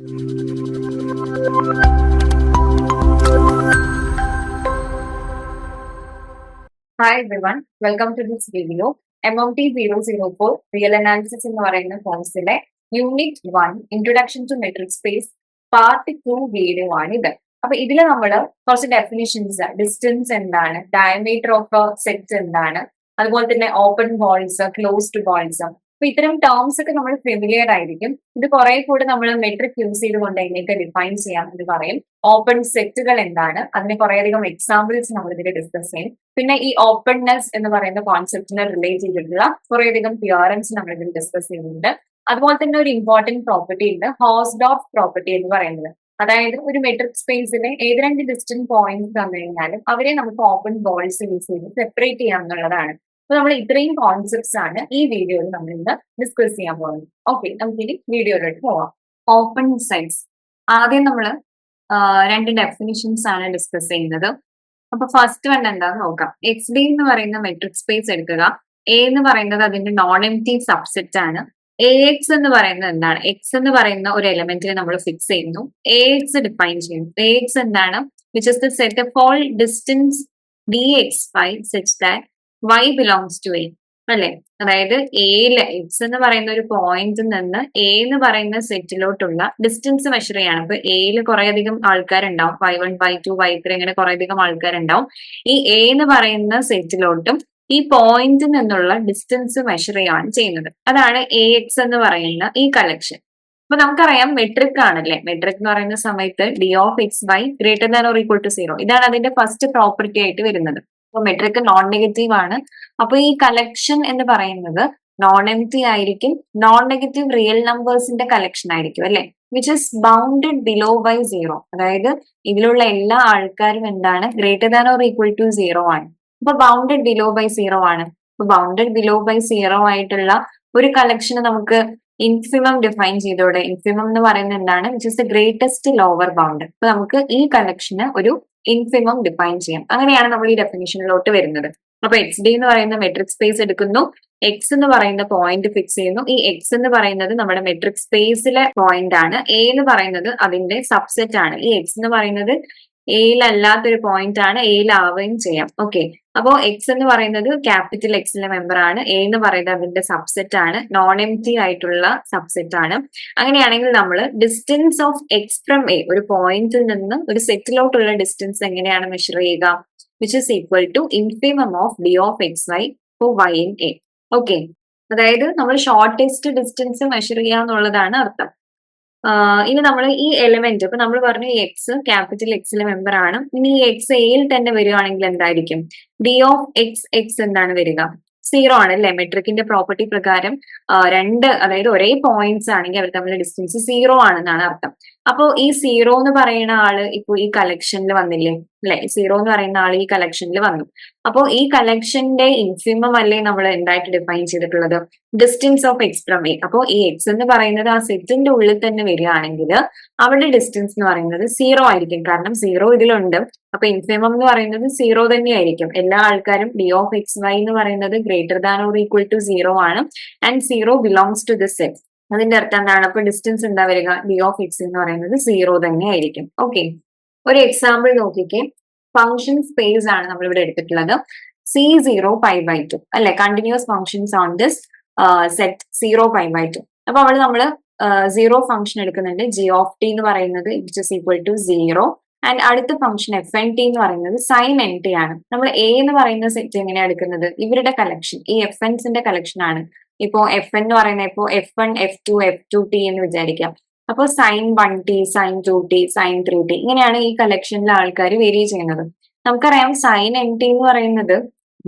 Hi everyone, welcome to this video. MMT 004 Real Analysis എന്ന് പറയുന്ന കോഴ്സിലെ unit 1 introduction to metric space part 2 video ആണ് ഇത്. അപ്പൊ ഇതിൽ നമ്മൾ കുറച്ച് ഡെഫിനിഷൻസ്, ഡിസ്റ്റൻസ് എന്താണ്, ഡയമീറ്റർ ഓഫ് സെറ്റ് എന്താണ്, അതുപോലെ തന്നെ ഓപ്പൺ ബോൾസ്, ക്ലോസ്ഡ് ബോൾസ്, അപ്പൊ ഇത്തരം ടേംസ് ഒക്കെ നമ്മൾ ഫെമിലിയർ ആയിരിക്കും. ഇത് കുറെ കൂടെ നമ്മൾ മെട്രിക് യൂസ് ചെയ്തുകൊണ്ട് എങ്ങനെയൊക്കെ ഡിഫൈൻ ചെയ്യാം എന്ന് പറയും. ഓപ്പൺ സെറ്റുകൾ എന്താണ്, അതിന് കുറേയധികം എക്സാമ്പിൾസ് നമ്മൾ ഇതിൽ ഡിസ്കസ് ചെയ്യും. പിന്നെ ഈ ഓപ്പൺനെസ് എന്ന് പറയുന്ന കോൺസെപ്റ്റിനെ റിലേറ്റ് ചെയ്തിട്ടുള്ള കുറേയധികം തിയറംസ് നമ്മൾ ഇതിൽ ഡിസ്കസ് ചെയ്യുന്നുണ്ട്. അതുപോലെ തന്നെ ഒരു ഇമ്പോർട്ടന്റ് പ്രോപ്പർട്ടി ഉണ്ട്, ഹോസ്ഡോർഫ് പ്രോപ്പർട്ടി എന്ന് പറയുന്നത്. അതായത് ഒരു മെട്രിക് സ്പേസിലെ ഏത് രണ്ട് ഡിസ്റ്റന്റ് പോയിന്റ്സ് തന്നു കഴിഞ്ഞാലും അവരെ നമുക്ക് ഓപ്പൺ ബോൾസ് യൂസ് ചെയ്ത് സെപ്പറേറ്റ് ചെയ്യാം എന്നുള്ളതാണ്. അപ്പൊ നമ്മൾ ഇത്രയും കോൺസെപ്റ്റ്സ് ആണ് ഈ വീഡിയോയിൽ നമ്മൾ ഇന്ന് ഡിസ്കസ് ചെയ്യാൻ പോകുന്നത്. ഓക്കെ, നമുക്ക് ഇനി വീഡിയോയിലോട്ട് പോവാം. ഓപ്പൺ സെറ്റ്സ്, ആദ്യം നമ്മൾ രണ്ട് ഡെഫിനിഷൻസ് ആണ് ഡിസ്കസ് ചെയ്യുന്നത്. അപ്പൊ ഫസ്റ്റ് വൺ എന്താന്ന് നോക്കാം. എക്സ് ഡി എന്ന് പറയുന്ന മെട്രിക് സ്പേസ് എടുക്കുക. എ എന്ന് പറയുന്നത് അതിന്റെ നോൺ എംപ്റ്റി സബ്സെറ്റ് ആണ്. എ എക്സ് എന്ന് പറയുന്നത് എന്താണ്? എക്സ് എന്ന് പറയുന്ന ഒരു എലമെന്റിനെ നമ്മൾ ഫിക്സ് ചെയ്യുന്നു. എ എക്സ് ഡിഫൈൻ ചെയ്യുന്നു. എ എക്സ് എന്താണ്? Which is the set of all distance D X Y such that Y belongs to A, അല്ലെ? അതായത് എയില് എക്സ് എന്ന് പറയുന്ന ഒരു പോയിന്റിൽ നിന്ന് എ എന്ന് പറയുന്ന സെറ്റിലോട്ടുള്ള ഡിസ്റ്റൻസ് മെഷർ ചെയ്യാണ്. അപ്പൊ എയിൽ കുറെ അധികം ആൾക്കാരുണ്ടാവും, y1 y2 y3 അങ്ങനെ കുറെ അധികം ആൾക്കാരുണ്ടാവും. ഈ എ എന്ന് പറയുന്ന സെറ്റിലോട്ടും ഈ പോയിന്റിൽ നിന്നുള്ള ഡിസ്റ്റൻസ് മെഷർ ചെയ്യാണ് ചെയ്യുന്നത്. അതാണ് എ എക്സ് എന്ന് പറയുന്ന ഈ കളക്ഷൻ. അപ്പൊ നമുക്കറിയാം മെട്രിക് ആണല്ലേ. മെട്രിക് എന്ന് പറയുന്ന സമയത്ത് D of X Y greater than or equal to 0, ഇതാണ് അതിന്റെ ഫസ്റ്റ് പ്രോപ്പർട്ടി ആയിട്ട് വരുന്നത്. അപ്പൊ മെട്രിക് നോൺ നെഗറ്റീവ് ആണ്. അപ്പൊ ഈ കളക്ഷൻ എന്ന് പറയുന്നത് നോൺ എംപ്റ്റി ആയിരിക്കും, നോൺ നെഗറ്റീവ് റിയൽ നമ്പേഴ്സിന്റെ കളക്ഷൻ ആയിരിക്കും, അല്ലെ? Which is bounded below by 0. അതായത് ഇതിലുള്ള എല്ലാ ആൾക്കാരും എന്താണ്? Greater than or equal to 0 ആണ്. അപ്പൊ ബൗണ്ടഡ് ബിലോ ബൈ 0 ആണ്. അപ്പൊ ബൗണ്ടഡ് ബിലോ ബൈ 0 ആയിട്ടുള്ള ഒരു കളക്ഷന് നമുക്ക് ഇൻഫിമം ഡിഫൈൻ ചെയ്തോടെ. ഇൻഫിമം എന്ന് പറയുന്നത് എന്താണ്? Which is the greatest lower bound. അപ്പൊ നമുക്ക് ഈ കളക്ഷന് ഒരു ഇൻഫിമം ഡിഫൈൻ ചെയ്യാം. അങ്ങനെയാണ് നമ്മൾ ഈ ഡെഫിനിഷനിലോട്ട് വരുന്നത്. അപ്പൊ എക്സ് ഡി എന്ന് പറയുന്ന മെട്രിക് സ്പേസ് എടുക്കുന്നു, എക്സ് എന്ന് പറയുന്ന പോയിന്റ് ഫിക്സ് ചെയ്യുന്നു. ഈ എക്സ് എന്ന് പറയുന്നത് നമ്മുടെ മെട്രിക് സ്പേസിലെ പോയിന്റ് ആണ്. എ എന്ന് പറയുന്നത് അതിന്റെ സബ്സെറ്റ് ആണ്. ഈ എക്സ് എന്ന് പറയുന്നത് എയിലല്ലാത്തൊരു പോയിന്റ് ആണ്, എയിലാവുകയും ചെയ്യാം. ഓക്കെ, അപ്പോ എക്സ് എന്ന് പറയുന്നത് ക്യാപിറ്റൽ എക്സിലെ മെമ്പർ ആണ്. എ എന്ന് പറയുന്നത് അതിന്റെ സബ്സെറ്റ് ആണ്, നോൺ എംപ്റ്റി ആയിട്ടുള്ള സബ്സെറ്റ് ആണ്. അങ്ങനെയാണെങ്കിൽ നമ്മൾ distance of x from A, ഒരു പോയിന്റിൽ നിന്ന് ഒരു സെറ്റിലോട്ടുള്ള ഡിസ്റ്റൻസ് എങ്ങനെയാണ് മെഷർ ചെയ്യുക? Which is equal to infimum of d of X y for y in A. Okay, അതായത് നമ്മൾ ഷോർട്ടസ്റ്റ് ഡിസ്റ്റൻസ് മെഷർ ചെയ്യുക എന്നുള്ളതാണ് അർത്ഥം. ഇനി നമ്മൾ ഈ എലമെന്റ്, ഇപ്പൊ നമ്മൾ പറഞ്ഞു ഈ എക്സ് ക്യാപിറ്റൽ എക്സിലെ മെമ്പർ ആണ്. ഇനി ഈ എക്സ് എയിൽ തന്നെ വരികയാണെങ്കിൽ എന്തായിരിക്കും? ഡി ഓഫ് എക്സ് എക്സ് എന്താണ് വരിക? 0 ആണ്, അല്ലെ? മെട്രിക്കിന്റെ പ്രോപ്പർട്ടി പ്രകാരം രണ്ട്, അതായത് ഒരേ പോയിന്റ്സ് ആണെങ്കിൽ അവർ തമ്മിലുള്ള ഡിസ്റ്റൻസ് 0 ആണെന്നാണ് അർത്ഥം. അപ്പോ ഈ 0 എന്ന് പറയുന്ന ആള് ഇപ്പൊ ഈ കളക്ഷനിൽ വന്നില്ലേ, അല്ലെ? 0 എന്ന് പറയുന്ന ആള് ഈ കളക്ഷനിൽ വന്നു. അപ്പോ ഈ കളക്ഷന്റെ ഇൻഫിമം അല്ലേ നമ്മൾ എന്തായിട്ട് ഡിഫൈൻ ചെയ്തിട്ടുള്ളത്? Distance of x from A. അപ്പോ ഈ എക്സ് എന്ന് പറയുന്നത് ആ സെറ്റിന്റെ ഉള്ളിൽ തന്നെ വരികയാണെങ്കിൽ അവരുടെ ഡിസ്റ്റൻസ് എന്ന് പറയുന്നത് 0 ആയിരിക്കും. കാരണം 0 ഇതിലുണ്ട്. അപ്പൊ ഇൻഫിമം എന്ന് പറയുന്നത് 0 തന്നെയായിരിക്കും. എല്ലാ ആൾക്കാരും ഡി ഓഫ് എക്സ് വൈ എന്ന് പറയുന്നത് greater than or equal to 0 ആണ്. And 0 belongs to the set. അതിന്റെ അർത്ഥം എന്താണ്? അപ്പൊ ഡിസ്റ്റൻസ് എന്താ വരിക? ഡി ഓഫ് എക്സ് എന്ന് പറയുന്നത് 0 തന്നെ ആയിരിക്കും. ഓക്കെ, ഒരു എക്സാമ്പിൾ നോക്കിക്കേ. ഫംഗ്ഷൻ സ്പേസ് ആണ് നമ്മൾ ഇവിടെ എടുത്തിട്ടുള്ളത്. C0 π/2, അല്ലെ? Continuous functions on this set 0 π/2. അപ്പൊ അവിടെ നമ്മൾ 0 ഫംഗ്ഷൻ എടുക്കുന്നുണ്ട്. ജി ഓഫ് ടി എന്ന് പറയുന്നത് it is equal to 0. And അടുത്ത ഫംഗ്ഷൻ എഫ് എൻ ടി എന്ന് പറയുന്നത് സൈൻ എൻ ടി ആണ്. നമ്മൾ എ എന്ന് പറയുന്ന സെറ്റ് എങ്ങനെയാണ് എടുക്കുന്നത്? ഇവരുടെ കളക്ഷൻ, ഈ എഫ് എൻസിന്റെ കളക്ഷൻ ആണ്. ഇപ്പോ എഫ് എൻ എന്ന് പറയുന്നത് ഇപ്പോ F1 F2 F2T എന്ന് വിചാരിക്കാം. അപ്പൊ sign 1T, sign 2T, sign 3T, ഇങ്ങനെയാണ് ഈ കളക്ഷനിലെ ആൾക്കാർ വേരി ചെയ്യുന്നത്. നമുക്കറിയാം സൈൻ എൻ ടി എന്ന് പറയുന്നത്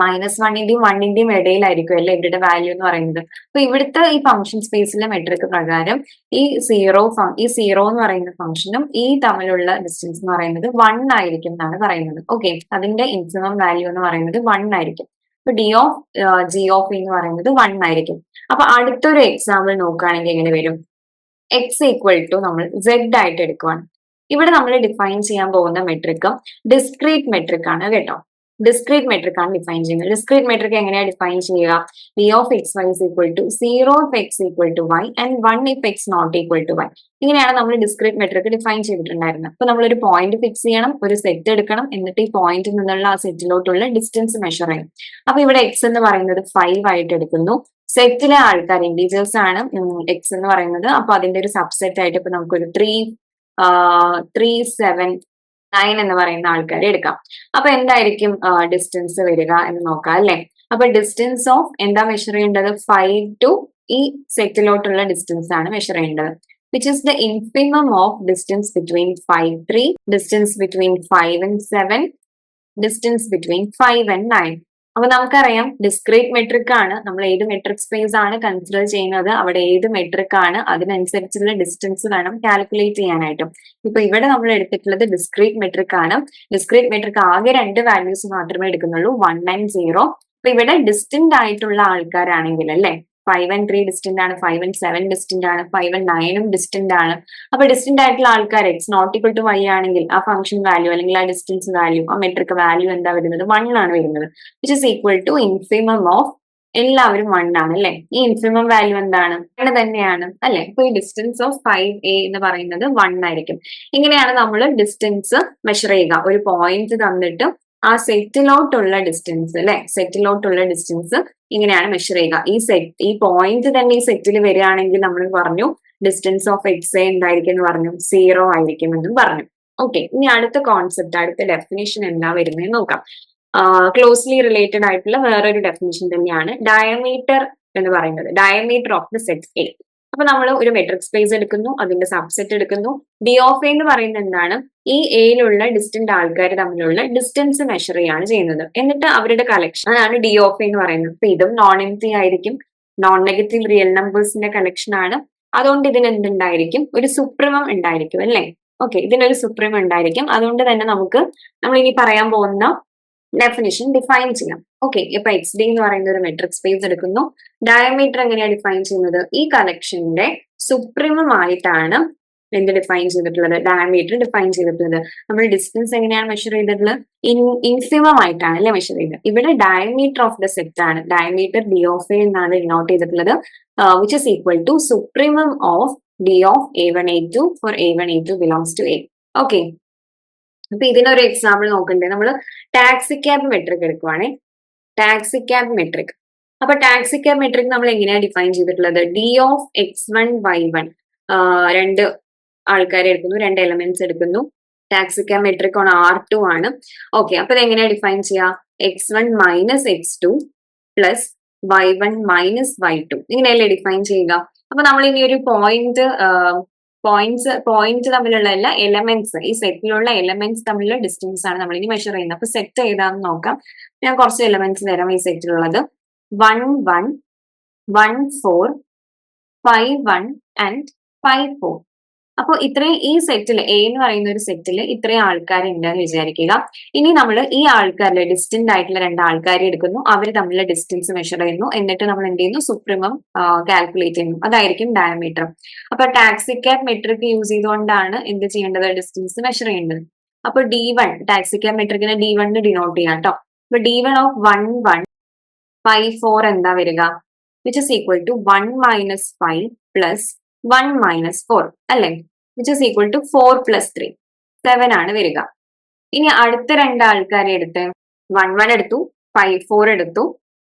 -1ന്റെയും 1ന്റെയും ഇടയിലായിരിക്കും, അല്ലെ? ഇവരുടെ വാല്യൂ എന്ന് പറയുന്നത്. അപ്പൊ ഇവിടുത്തെ ഈ ഫംഗ്ഷൻ സ്പേസിലെ മെട്രിക് പ്രകാരം ഈ സീറോ എന്ന് പറയുന്ന ഫംഗ്ഷനും ഈ തമ്മിലുള്ള ഡിസ്റ്റൻസ് എന്ന് പറയുന്നത് 1 ആയിരിക്കും എന്നാണ് പറയുന്നത്. ഓക്കെ, അതിന്റെ ഇൻഫിമം വാല്യൂ എന്ന് പറയുന്നത് 1 ആയിരിക്കും. അപ്പൊ ഡി ഓഫ് ജി ഓഫ് എന്ന് പറയുന്നത് 1 ആയിരിക്കും. അപ്പൊ അടുത്തൊരു എക്സാമ്പിൾ നോക്കുകയാണെങ്കിൽ എങ്ങനെ വരും? എക്സ് ഈക്വൽ ടു നമ്മൾ സെഡ് ആയിട്ട് എടുക്കുവാണ്. ഇവിടെ നമ്മൾ ഡിഫൈൻ ചെയ്യാൻ പോകുന്ന മെട്രിക് ഡിസ്ക്രീറ്റ് മെട്രിക് ആണ് കേട്ടോ. ഡിസ്ക്രീറ്റ് മെട്രിക് ആണ് ഡിഫൈൻ ചെയ്യുന്നത്. ഡിസ്ക്രീറ്റ് മെട്രിക് എങ്ങനെയാണ് ഡിഫൈൻ ചെയ്യുക? V of X y is equal to 0 if x equal to y and 1 if x not equal to y. ഇങ്ങനെയാണ് നമ്മൾ ഡിസ്ക്രീറ്റ് മെട്രിക് ഡിഫൈൻ ചെയ്തിട്ടുണ്ടായിരുന്നത്. അപ്പൊ നമ്മളൊരു പോയിന്റ് ഫിക്സ് ചെയ്യണം, ഒരു സെറ്റ് എടുക്കണം, എന്നിട്ട് ഈ പോയിന്റിൽ നിന്നുള്ള ആ സെറ്റിലോട്ടുള്ള ഡിസ്റ്റൻസ് മെഷർ ചെയ്യണം. അപ്പൊ ഇവിടെ എക്സ് എന്ന് പറയുന്നത് 5 ആയിട്ട് എടുക്കുന്നു. സെറ്റിലെ ആൾക്കാർ ഇൻഡിവിജ്വൽസ് ആണ് എക്സ് എന്ന് പറയുന്നത്. അപ്പൊ അതിന്റെ ഒരു സബ്സെറ്റ് ആയിട്ട് ഇപ്പൊ നമുക്കൊരു 3 7 9 എന്ന് പറയുന്ന ആൾക്കാരെ എടുക്കാം. അപ്പൊ എന്തായിരിക്കും ഡിസ്റ്റൻസ് വരിക എന്ന് നോക്കാം അല്ലെ. അപ്പൊ ഡിസ്റ്റൻസ് ഓഫ് എന്താ മെഷർ ചെയ്യേണ്ടത്? 5 ടു ഈ സെറ്റിലോട്ടുള്ള ഡിസ്റ്റൻസ് ആണ് മെഷർ ചെയ്യേണ്ടത്. Which is the infimum of distance between 5 3, distance between 5 and 7, distance between 5 and 9. അപ്പൊ നമുക്കറിയാം ഡിസ്ക്രീറ്റ് മെട്രിക് ആണ്. നമ്മൾ ഏത് മെട്രിക് സ്പേസ് ആണ് കൺസിഡർ ചെയ്യുന്നത്, അവിടെ ഏത് മെട്രിക് ആണ്, അതിനനുസരിച്ചുള്ള ഡിസ്റ്റൻസ് വേണം കാൽക്കുലേറ്റ് ചെയ്യാനായിട്ടും. ഇപ്പൊ ഇവിടെ നമ്മൾ എടുത്തിട്ടുള്ളത് ഡിസ്ക്രീറ്റ് മെട്രിക് ആണ്. ഡിസ്ക്രീറ്റ് മെട്രിക് ആകെ 2 വാല്യൂസ് മാത്രമേ എടുക്കുന്നുള്ളൂ, 1 and 0. അപ്പൊ ഇവിടെ ഡിസ്റ്റന്റ് ആയിട്ടുള്ള ആൾക്കാരാണെങ്കിൽ അല്ലെ, 5 and 3 ഡിസ്റ്റന്റ് ആണ്, 5 and 7 ഡിസ്റ്റന്റ് ആണ്, 5 and 9 ഡിസ്റ്റന്റ് ആണ്. അപ്പൊ ഡിസ്റ്റന്റ് ആയിട്ടുള്ള ആൾക്കാർ x not equal to y ആണെങ്കിൽ ആ ഫംഗ്ഷൻ വാല്യൂ അല്ലെങ്കിൽ ആ ഡിസ്റ്റൻസ് വാല്യൂ, ആ മെട്രിക് വാല്യൂ എന്താ വരുന്നത്? 1 ആണ് വരുന്നത്. Which is equal to infimum of എല്ലാവരും 1 ആണ് അല്ലെ. ഈ ഇൻഫിമം വാല്യൂ എന്താണ്? 1 തന്നെയാണ് അല്ലെ. അപ്പൊ ഈ ഡിസ്റ്റൻസ് ഓഫ് 5a എന്ന് പറയുന്നത് 1 ആയിരിക്കും. ഇങ്ങനെയാണ് നമ്മൾ ഡിസ്റ്റൻസ് മെഷർ ചെയ്യുക. ഒരു പോയിന്റ് തന്നിട്ട് ആ സെറ്റിലോട്ടുള്ള ഡിസ്റ്റൻസ് അല്ലെ, സെറ്റിലോട്ടുള്ള ഡിസ്റ്റൻസ് ഇങ്ങനെയാണ് മെഷർ ചെയ്യുക. ഈ പോയിന്റ് തന്നെ ഈ സെറ്റിൽ വരികയാണെങ്കിൽ നമ്മൾ പറഞ്ഞു ഡിസ്റ്റൻസ് ഓഫ് എക്സ് എന്തായിരിക്കും എന്ന് പറഞ്ഞു? 0 ആയിരിക്കും എന്നും പറഞ്ഞു. ഓക്കെ, ഇനി അടുത്ത കോൺസെപ്റ്റ്, അടുത്ത ഡെഫിനേഷൻ എന്താ വരുന്നതെന്ന് നോക്കാം. ക്ലോസ്ലി റിലേറ്റഡ് ആയിട്ടുള്ള വേറൊരു ഡെഫിനേഷൻ തന്നെയാണ് ഡയമീറ്റർ എന്ന് പറയുന്നത്. Diameter of the set A. അപ്പൊ നമ്മൾ ഒരു മെട്രിക് സ്പേസ് എടുക്കുന്നു, അതിന്റെ സബ്സെറ്റ് എടുക്കുന്നു. ഡി ഓഫ് എ എന്ന് പറയുന്നത് എന്താണ്? ഈ എയിലുള്ള ഡിസ്റ്റന്റ് ആൾക്കാർ തമ്മിലുള്ള ഡിസ്റ്റൻസ് മെഷർ ചെയ്യാണ് ചെയ്യുന്നത്. എന്നിട്ട് അവരുടെ കളക്ഷൻ, അതാണ് ഡി ഓഫ് എ എന്ന് പറയുന്നത്. അപ്പൊ ഇതും നോൺ എംപ്റ്റി ആയിരിക്കും, നോൺ നെഗറ്റീവ് റിയൽ നമ്പേഴ്സിന്റെ കളക്ഷൻ ആണ്. അതുകൊണ്ട് ഇതിന് എന്തുണ്ടായിരിക്കും? ഒരു സുപ്രീമം ഉണ്ടായിരിക്കും അല്ലെ. ഓക്കെ, ഇതിനൊരു സുപ്രീമം ഉണ്ടായിരിക്കും. അതുകൊണ്ട് തന്നെ നമ്മൾ ഇനി പറയാൻ പോകുന്ന ഡെഫിനിഷൻ ഡിഫൈൻ ചെയ്യാം. ഓക്കെ, ഇപ്പൊ എക്സ് ഡി എന്ന് പറയുന്ന ഒരു മെട്രിക് സ്പേസ് എടുക്കുന്നു. ഡയമീറ്റർ എങ്ങനെയാണ് ഡിഫൈൻ ചെയ്യുന്നത്? ഈ കളക്ഷന്റെ സുപ്രീമം ആയിട്ടാണ് എന്ത് ഡിഫൈൻ ചെയ്തിട്ടുള്ളത്? ഡയമീറ്റർ ഡിഫൈൻ ചെയ്തിട്ടുള്ളത്. നമ്മൾ ഡിസ്റ്റൻസ് എങ്ങനെയാണ് മെഷർ ചെയ്തിട്ടുള്ളത്? ഇൻഫിമം ആയിട്ടാണ് അല്ലെ മെഷർ ചെയ്തത്. ഇവിടെ ഡയമീറ്റർ ഓഫ് ദ സെറ്റ് ആണ്. ഡയമീറ്റർ ഡി ഓഫ് എ എന്നാണ് ഡിനോട്ട് ചെയ്തിട്ടുള്ളത്. Which is equal to supremum of d of A1 A2 for A1 A2 belongs to A. Okay, അപ്പൊ ഇതിനൊരു എക്സാമ്പിൾ നോക്കണ്ടേ? നമ്മൾ ടാക്സിക്യാബ് മെട്രിക് എടുക്കുവാണേ. ടാക്സിക്യാബ് മെട്രിക്. അപ്പൊ ടാക്സിക്യാബ് മെട്രിക് നമ്മൾ എങ്ങനെയാണ് ഡിഫൈൻ ചെയ്തിട്ടുള്ളത്? ഡി ഓഫ് x1 y1, 2 ആൾക്കാരെ എടുക്കുന്നു, 2 എലമെന്റ്സ് എടുക്കുന്നു. ടാക്സിക്യാബ് മെട്രിക് ഓൺ R2 ആണ്. ഓക്കെ, അപ്പൊ ഇത് എങ്ങനെയാണ് ഡിഫൈൻ ചെയ്യുക? x1 minus x2 plus y1 minus y2, ഇങ്ങനെയല്ലേ ഡിഫൈൻ ചെയ്യുക. അപ്പൊ നമ്മൾ ഇനി ഒരു പോയിന്റ് തമ്മിലുള്ള എല്ലാ എലമെന്റ്സ്, ഈ സെറ്റിലുള്ള എലമെന്റ്സ് തമ്മിലുള്ള ഡിസ്റ്റൻസ് ആണ് നമ്മൾ ഇനി മെഷർ ചെയ്യുന്നത്. അപ്പൊ സെറ്റ് ഏതാന്ന് നോക്കാം. ഞാൻ കുറച്ച് എലമെന്റ്സ് തരാം ഈ സെറ്റിലുള്ളത്. 1 1 1 4 5 1 ആൻഡ് 5 4. അപ്പൊ ഇത്രയും ഈ സെറ്റിൽ, എ എന്ന് പറയുന്ന ഒരു സെറ്റിൽ ഇത്രയും ആൾക്കാരുണ്ടെന്ന് വിചാരിക്കുക. ഇനി നമ്മൾ ഈ ആൾക്കാരിലെ ഡിസ്റ്റന്റ് ആയിട്ടുള്ള 2 ആൾക്കാരെ എടുക്കുന്നു, അവർ തമ്മിലുള്ള ഡിസ്റ്റൻസ് മെഷർ ചെയ്യുന്നു. എന്നിട്ട് നമ്മൾ എന്ത് ചെയ്യുന്നു? സുപ്രീമം കാൽക്കുലേറ്റ് ചെയ്യുന്നു. അതായിരിക്കും ഡയമീറ്റർ. അപ്പൊ ടാക്സിക്യാബ് മെട്രിക് യൂസ് ചെയ്തുകൊണ്ടാണ് എന്ത് ചെയ്യേണ്ടത്? ഡിസ്റ്റൻസ് മെഷർ ചെയ്യേണ്ടത്. അപ്പൊ D1, ടാക്സിക്യാബ് മെട്രിക്കിനെ D1 ഡിനോട്ട് ചെയ്യാം കേട്ടോ. അപ്പൊ D1 ഓഫ് 1 1 5 4 എന്താ വരിക? Which is equal to 1 minus 5 plus 1 minus 4 അല്ലെ, which is equal to 4 plus 3 7 ആണ് വരിക. ഇനി അടുത്ത 2 ആൾക്കാരെ എടുത്ത് 1 1 എടുത്തു, 5 4 എടുത്തു.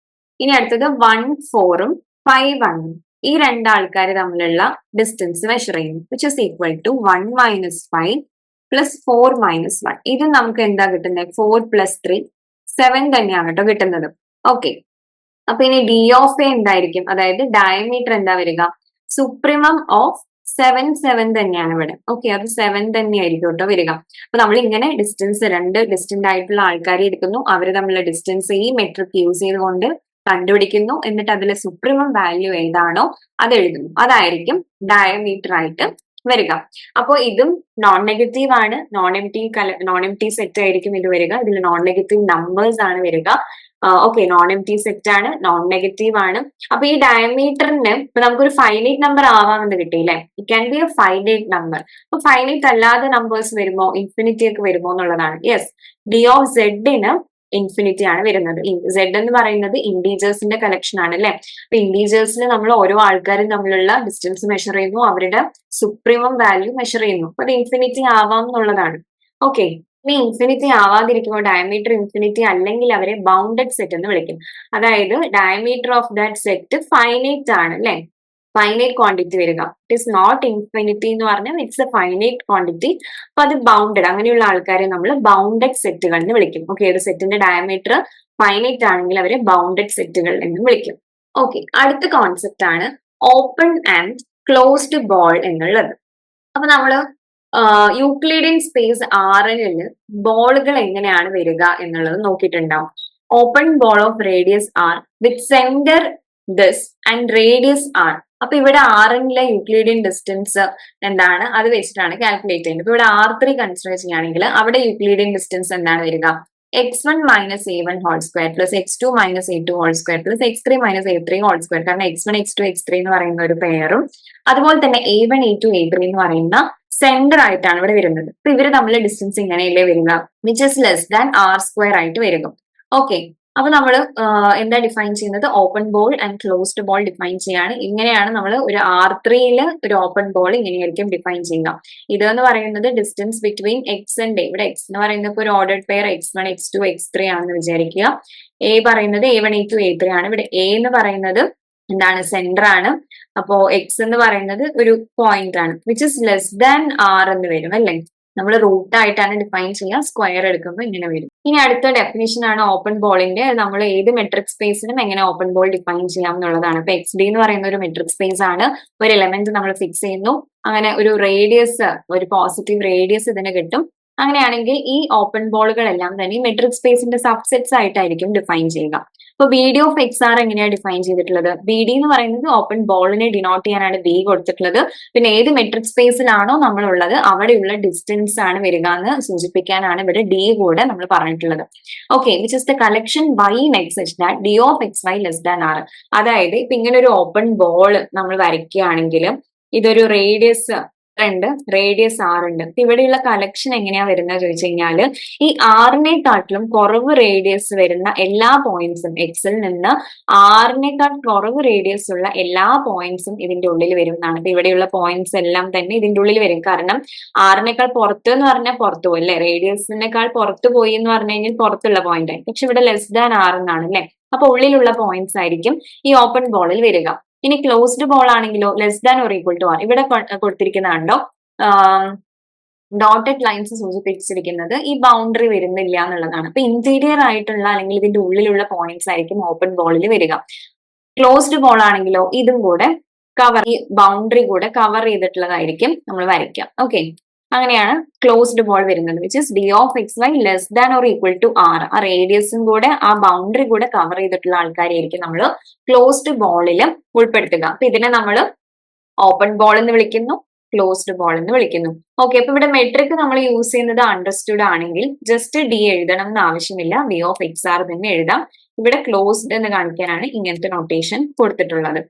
ഇനി അടുത്തത് 1 4 ഉം 5 1 ഉം. ഈ 2 ആൾക്കാർ തമ്മിലുള്ള ഡിസ്റ്റൻസ് മെഷർ ചെയ്യുന്നു. Which is equal to 1 minus 5 plus 4 minus 1. ഇത് നമുക്ക് എന്താ കിട്ടുന്നത്? 4 പ്ലസ് 3 7 തന്നെയാണ് കേട്ടോ കിട്ടുന്നത്. ഓക്കെ, അപ്പൊ ഇനി ഡി ഓഫ് എ എന്തായിരിക്കും? അതായത് ഡയമീറ്റർ എന്താ വരിക? സുപ്രീമം ഓഫ് 7 7 തന്നെയാണ് ഇവിടെ. ഓക്കെ, അത് 7 തന്നെയായിരിക്കും കേട്ടോ വരിക. അപ്പൊ നമ്മൾ ഇങ്ങനെ ഡിസ്റ്റൻസ്, 2 ഡിസ്റ്റന്റ് ആയിട്ടുള്ള ആൾക്കാരെ എടുക്കുന്നു, അവർ തമ്മിലുള്ള ഡിസ്റ്റൻസ് ഈ മെട്രിക് യൂസ് ചെയ്തുകൊണ്ട് കണ്ടുപിടിക്കുന്നു. എന്നിട്ട് അതിലെ സുപ്രീമം വാല്യൂ ഏതാണോ അത് എഴുതുന്നു. അതായിരിക്കും ഡയമീറ്റർ ആയിട്ട് വരിക. അപ്പൊ ഇതും നോൺ നെഗറ്റീവ് ആണ്. നോൺ എംപ്റ്റി സെറ്റ് ആയിരിക്കും ഇത് വരിക. ഇതിൽ നോൺ നെഗറ്റീവ് നമ്പേഴ്സ് ആണ് വരിക. ഓക്കെ, നോൺ എംപ്റ്റി സെറ്റ് ആണ്, നോൺ നെഗറ്റീവ് ആണ്. അപ്പൊ ഈ ഡയമീറ്ററിന് ഇപ്പൊ നമുക്കൊരു ഫൈനൈറ്റ് നമ്പർ ആവാമെന്ന് കിട്ടിയില്ലേ? It can be A finite number. അപ്പൊ ഫൈനൈറ്റ് അല്ലാതെ നമ്പേഴ്സ് വരുമോ, ഇൻഫിനിറ്റി ഒക്കെ വരുമോ എന്നുള്ളതാണ്. യെസ്, ഡി ഓഫ് സെഡിന് ഇൻഫിനിറ്റി ആണ് വരുന്നത്. സെഡ് എന്ന് പറയുന്നത് ഇന്റീജേഴ്സിന്റെ കളക്ഷൻ ആണ് അല്ലെ. അപ്പൊ ഇന്റീജേഴ്സിൽ നമ്മൾ ഓരോ ആൾക്കാരും തമ്മിലുള്ള ഡിസ്റ്റൻസ് മെഷർ ചെയ്യുന്നു, അവരുടെ സുപ്രീമം വാല്യൂ മെഷർ ചെയ്യുന്നു. അപ്പൊ അത് ഇൻഫിനിറ്റി ആവാം എന്നുള്ളതാണ്. ഓക്കെ, ഇനി ഇൻഫിനിറ്റി ആവാതിരിക്കുമ്പോൾ, ഡയമീറ്റർ ഇൻഫിനിറ്റി അല്ലെങ്കിൽ അവരെ ബൗണ്ടഡ് സെറ്റ് എന്ന് വിളിക്കും. അതായത് diameter of that set finite ആണ് അല്ലെ, ഫൈനൈറ്റ് ക്വാണ്ടിറ്റി വരിക. ഇറ്റ് ഇസ് നോട്ട് ഇൻഫിനിറ്റി എന്ന് പറഞ്ഞാൽ ഇറ്റ്സ് എ ഫൈനൈറ്റ് ക്വാണ്ടിറ്റി. അപ്പൊ അത് ബൗണ്ടഡ്, അങ്ങനെയുള്ള ആൾക്കാരെ നമ്മൾ ബൗണ്ടഡ് സെറ്റുകൾ എന്ന് വിളിക്കും. ഓക്കെ, ഒരു സെറ്റിന്റെ ഡയമീറ്റർ ഫൈനൈറ്റ് ആണെങ്കിൽ അവരെ ബൗണ്ടഡ് സെറ്റുകൾ എന്ന് വിളിക്കും. ഓക്കെ, അടുത്ത കോൺസെപ്റ്റ് ആണ് ഓപ്പൺ ആൻഡ് ക്ലോസ്ഡ് ബോൾ എന്നുള്ളത്. അപ്പൊ നമ്മള് യൂക്ലിഡിയൻ സ്പേസ് ആറിൽ ബോളുകൾ എങ്ങനെയാണ് വരിക എന്നുള്ളത് നോക്കിയിട്ടുണ്ടാവും. Open ball of radius R with centre this and radius R. അപ്പൊ ഇവിടെ ആറിലെ യൂക്ലിഡിയൻ ഡിസ്റ്റൻസ് എന്താണ്, അത് വെച്ചിട്ടാണ് കാൽക്കുലേറ്റ് ചെയ്യുന്നത്. ഇപ്പൊ ഇവിടെ R3 കൺസിഡർ ചെയ്യുകയാണെങ്കിൽ അവിടെ യൂക്ലിഡിയൻ ഡിസ്റ്റൻസ് എന്താണ് വരിക, x1 minus a1 whole square plus x2 minus a2 whole square plus x3 minus a3 whole square. കാരണം x1 x2 x3 എന്ന് പറയുന്ന ഒരു പെയറും അതുപോലെ തന്നെ a1 a2 a3 എന്ന് പറയുന്ന സെന്റർ ആയിട്ടാണ് ഇവിടെ വരുന്നത്. അപ്പൊ ഇവര് തമ്മിലുള്ള ഡിസ്റ്റൻസ് ഇങ്ങനെയല്ലേ വരിക, which is less than r² ആയിട്ട് വരും. ഓക്കെ, അപ്പൊ നമ്മൾ എന്താ ഡിഫൈൻ ചെയ്യുന്നത്, open ball and closed ball define ചെയ്യാണ്. ഇങ്ങനെയാണ് നമ്മൾ ഒരു R3 ഒരു ഓപ്പൺ ബോൾ ഇങ്ങനെയായിരിക്കും ഡിഫൈൻ ചെയ്യുക. ഇതെന്ന് പറയുന്നത് ഡിസ്റ്റൻസ് ബിറ്റ്വീൻ എക്സ് ആൻഡ് ഇവിടെ എക്സ് എന്ന് പറയുന്നത് ഒരു ordered pair x1 x2 x3 ആണെന്ന് വിചാരിക്കുക. എ പറയുന്നത് a1 a2 a3 ആണ്. ഇവിടെ എ എന്ന് പറയുന്നത് എന്താണ്, സെന്റർ ആണ്. അപ്പോ എക്സ് എന്ന് പറയുന്നത് ഒരു പോയിന്റ് ആണ്, which is less than r എന്ന് വരും അല്ലെ. നമ്മൾ റൂട്ട് ആയിട്ടാണ് ഡിഫൈൻ ചെയ്യുക, സ്ക്വയർ എടുക്കുമ്പോൾ ഇങ്ങനെ വരും. ഇനി അടുത്ത ഡെഫിനിഷൻ ആണ് ഓപ്പൺ ബോളിന്റെ. നമ്മൾ ഏത് മെട്രിക് സ്പേസിനും എങ്ങനെ ഓപ്പൺ ബോൾ ഡിഫൈൻ ചെയ്യാം എന്നുള്ളതാണ്. ഇപ്പൊ എക്സ് ഡി എന്ന് പറയുന്ന ഒരു മെട്രിക് സ്പേസ് ആണ്. ഒരു എലമെന്റ് നമ്മൾ ഫിക്സ് ചെയ്യുന്നു, അങ്ങനെ ഒരു റേഡിയസ്, ഒരു പോസിറ്റീവ് റേഡിയസ് ഇതിന് കിട്ടും. അങ്ങനെയാണെങ്കിൽ ഈ ഓപ്പൺ ബോളുകളെല്ലാം തന്നെ മെട്രിക് സ്പേസിന്റെ സബ്സെറ്റ്സ് ആയിട്ടായിരിക്കും ഡിഫൈൻ ചെയ്യുക. ഇപ്പൊ B d of X r എങ്ങനെയാണ് ഡിഫൈൻ ചെയ്തിട്ടുള്ളത്, ബി ഡി എന്ന് പറയുന്നത് ഓപ്പൺ ബോളിനെ ഡിനോട്ട് ചെയ്യാനാണ് ബി കൊടുത്തിട്ടുള്ളത്. പിന്നെ ഏത് മെട്രിക് സ്പേസിലാണോ നമ്മളുള്ളത് അവിടെയുള്ള ഡിസ്റ്റൻസ് ആണ് വരിക എന്ന് സൂചിപ്പിക്കാനാണ് ഇവിടെ ഡി കൂടെ നമ്മൾ പറഞ്ഞിട്ടുള്ളത്. Okay, which is the collection y in x such that d of X y less than r. അതായത് ഇപ്പൊ ഇങ്ങനെ ഒരു ഓപ്പൺ ബോൾ നമ്മൾ വരയ്ക്കുകയാണെങ്കിൽ ഇതൊരു റേഡിയസ് ഉണ്ട്, റേഡിയസ് ആർ ഉണ്ട്. ഇവിടെയുള്ള കളക്ഷൻ എങ്ങനെയാ വരുന്നത് ചോദിച്ചു കഴിഞ്ഞാല് ഈ ആറിനെക്കാട്ടിലും കുറവ് റേഡിയസ് വരുന്ന എല്ലാ പോയിന്റ്സും, എക്സിൽ നിന്ന് ആറിനേക്കാൾ കുറവ് റേഡിയസ് ഉള്ള എല്ലാ പോയിന്റ്സും ഇതിന്റെ ഉള്ളിൽ വരും എന്നാണ്. അപ്പൊ ഇവിടെയുള്ള പോയിന്റ്സ് എല്ലാം തന്നെ ഇതിന്റെ ഉള്ളിൽ വരും. കാരണം ആറിനേക്കാൾ പുറത്ത് എന്ന് പറഞ്ഞാൽ പുറത്തു പോകും അല്ലെ, റേഡിയസിനേക്കാൾ പുറത്തു പോയി എന്ന് പറഞ്ഞു കഴിഞ്ഞാൽ പുറത്തുള്ള പോയിന്റ് ആയി. പക്ഷെ ഇവിടെ ലെസ് ദാൻ ആർ എന്നാണ് അല്ലെ. അപ്പൊ ഉള്ളിലുള്ള പോയിന്റ്സ് ആയിരിക്കും ഈ ഓപ്പൺ ബോളിൽ വരിക. ഇനി ക്ലോസ്ഡ് ബോൾ ആണെങ്കിലോ less than or equal to r. ഇവിടെ കൊടുത്തിരിക്കുന്നതാണോ ഡോട്ടഡ് ലൈൻസ് സൂചിപ്പിച്ചിരിക്കുന്നത് ഈ ബൗണ്ടറി വരുന്നില്ല എന്നുള്ളതാണ്. അപ്പൊ ഇന്റീരിയർ ആയിട്ടുള്ള അല്ലെങ്കിൽ ഇതിന്റെ ഉള്ളിലുള്ള പോയിന്റ്സ് ആയിരിക്കും ഓപ്പൺ ബോളിൽ വരിക. ക്ലോസ്ഡ് ബോൾ ആണെങ്കിലോ ഇതും കൂടെ ഈ ബൗണ്ടറി കൂടെ കവർ ചെയ്തിട്ടുള്ളതായിരിക്കും നമ്മൾ വരയ്ക്കാം. ഓക്കെ, അങ്ങനെയാണ് ക്ലോസ്ഡ് ബോൾ വരുന്നത്, which is d of X y less than or equal to r. ആ റേഡിയസും കൂടെ ആ ബൗണ്ടറി കൂടെ കവർ ചെയ്തിട്ടുള്ള ആൾക്കാരെയായിരിക്കും നമ്മൾ ക്ലോസ്ഡ് ബോളിൽ ഉൾപ്പെടുത്തുക. അപ്പൊ ഇതിനെ നമ്മൾ ഓപ്പൺ ബോൾ എന്ന് വിളിക്കുന്നു, ക്ലോസ്ഡ് ബോൾ എന്ന് വിളിക്കുന്നു. ഓക്കെ, അപ്പൊ ഇവിടെ മെട്രിക് നമ്മൾ യൂസ് ചെയ്യുന്നത് അണ്ടർസ്റ്റുഡ് ആണെങ്കിൽ ജസ്റ്റ് ഡി എഴുതണം എന്ന് ആവശ്യമില്ല, ഡി ഓഫ് എക്സ് ആർ തന്നെ എഴുതാം. ഇവിടെ ക്ലോസ്ഡ് എന്ന് കാണിക്കാനാണ് ഇങ്ങനത്തെ നൊട്ടേഷൻ കൊടുത്തിട്ടുള്ളത്.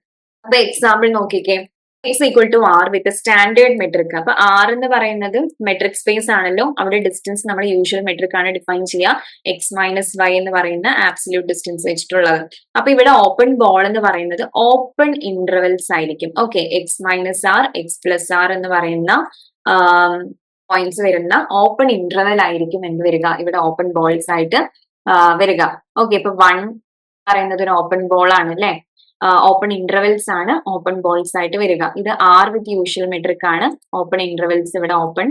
അപ്പൊ എക്സാമ്പിൾ നോക്കിക്കേ, x equal to R with standard metric. അപ്പൊ ആർ എന്ന് പറയുന്നത് മെട്രിക് സ്പേസ് ആണല്ലോ, അവിടെ ഡിസ്റ്റൻസ് നമ്മൾ യൂഷ്വൽ മെട്രിക് ആണ് ഡിഫൈൻ ചെയ്യുക, എക്സ് മൈനസ് വൈ എന്ന് പറയുന്ന ആബ്സല്യൂട്ട് ഡിസ്റ്റൻസ് വെച്ചിട്ടുള്ളത്. അപ്പൊ ഇവിടെ ഓപ്പൺ ബോൾ എന്ന് പറയുന്നത് ഓപ്പൺ ഇന്റർവെൽസ് ആയിരിക്കും. Okay, x minus r, x plus r എന്ന് പറയുന്ന പോയിന്റ്സ് വരുന്ന ഓപ്പൺ ഇന്റർവെൽ ആയിരിക്കും എന്ത് വരിക, ഇവിടെ ഓപ്പൺ ബോൾസ് ആയിട്ട് വരിക. ഓക്കെ, ഇപ്പൊ 1 പറയുന്നത് ഒരു ഓപ്പൺ ബോൾ ആണ് അല്ലെ, ഓപ്പൺ ഇന്റർവെൽസ് ആണ് ഓപ്പൺ ബോൾസ് ആയിട്ട് വരിക. ഇത് ആർ വിത്ത് യൂഷ്വൽ മെട്രിക് ആണ്, ഓപ്പൺ ഇന്റർവെൽസ് ഇവിടെ ഓപ്പൺ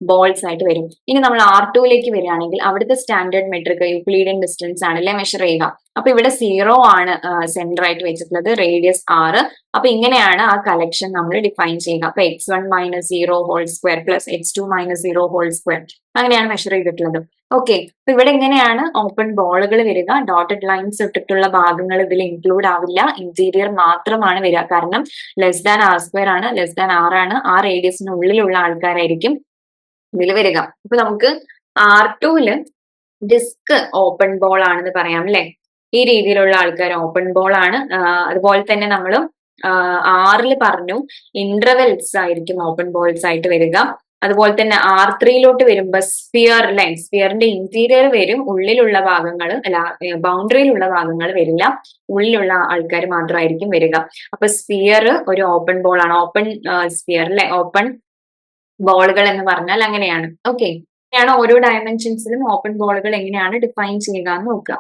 ബോൾസ് ആയിട്ട് വരും. ഇനി നമ്മൾ R2ലേക്ക് വരികയാണെങ്കിൽ അവിടുത്തെ സ്റ്റാൻഡേർഡ് മെട്രിക് യൂക്ലിഡിയൻ ഡിസ്റ്റൻസ് ആണല്ലേ മെഷർ ചെയ്യുക. അപ്പൊ ഇവിടെ 0 ആണ് സെന്റർ ആയിട്ട് വെച്ചിട്ടുള്ളത്, റേഡിയസ് 6. അപ്പൊ ഇങ്ങനെയാണ് ആ കളക്ഷൻ നമ്മൾ ഡിഫൈൻ ചെയ്യുക. അപ്പൊ x1 minus 0 whole square plus x2 minus 0 whole square, അങ്ങനെയാണ് മെഷർ ചെയ്തിട്ടുള്ളത്. ഓക്കെ, അപ്പൊ ഇവിടെ എങ്ങനെയാണ് ഓപ്പൺ ബോളുകൾ വരിക, ഡോട്ടഡ് ലൈൻസ് ഇട്ടിട്ടുള്ള ഭാഗങ്ങൾ ഇതിൽ ഇൻക്ലൂഡ് ആവില്ല, ഇന്റീരിയർ മാത്രമാണ് വരിക. കാരണം ലെസ് ദാൻ ആർ സ്ക്വയർ ആണ്, ലെസ് ദാൻ ആർ ആണ്, ആ റേഡിയസിനുള്ളിലുള്ള ആൾക്കാരായിരിക്കും ഇതിൽ വരിക. അപ്പൊ നമുക്ക് R2ല് ഡിസ്ക് ഓപ്പൺ ബോൾ ആണെന്ന് പറയാം അല്ലെ, ഈ രീതിയിലുള്ള ആൾക്കാർ ഓപ്പൺ ബോൾ ആണ്. അതുപോലെ തന്നെ നമ്മൾ ആറിൽ പറഞ്ഞു ഇന്റർവെൽസ് ആയിരിക്കും ഓപ്പൺ ബോൾസ് ആയിട്ട് വരിക. അതുപോലെ തന്നെ R3 വരുമ്പോ സ്ഫിയർ ലൈൻ, സ്ഫിയറിന്റെ ഇന്റീരിയർ വരും, ഉള്ളിലുള്ള ഭാഗങ്ങൾ അല്ല, ബൗണ്ടറിയിലുള്ള ഭാഗങ്ങൾ വരില്ല, ഉള്ളിലുള്ള ആൾക്കാർ മാത്രമായിരിക്കും വരിക. അപ്പൊ സ്ഫിയർ ഒരു ഓപ്പൺ ബോൾ ആണ്, ഓപ്പൺ സ്ഫിയർ അല്ലെ, ഓപ്പൺ ബോളുകൾ എന്ന് പറഞ്ഞാൽ അങ്ങനെയാണ്. ഓക്കെ, ഇങ്ങനെയാണ് ഓരോ ഡയമെൻഷൻസിലും ഓപ്പൺ ബോളുകൾ എങ്ങനെയാണ് ഡിഫൈൻ ചെയ്യുക എന്ന് നോക്കുക.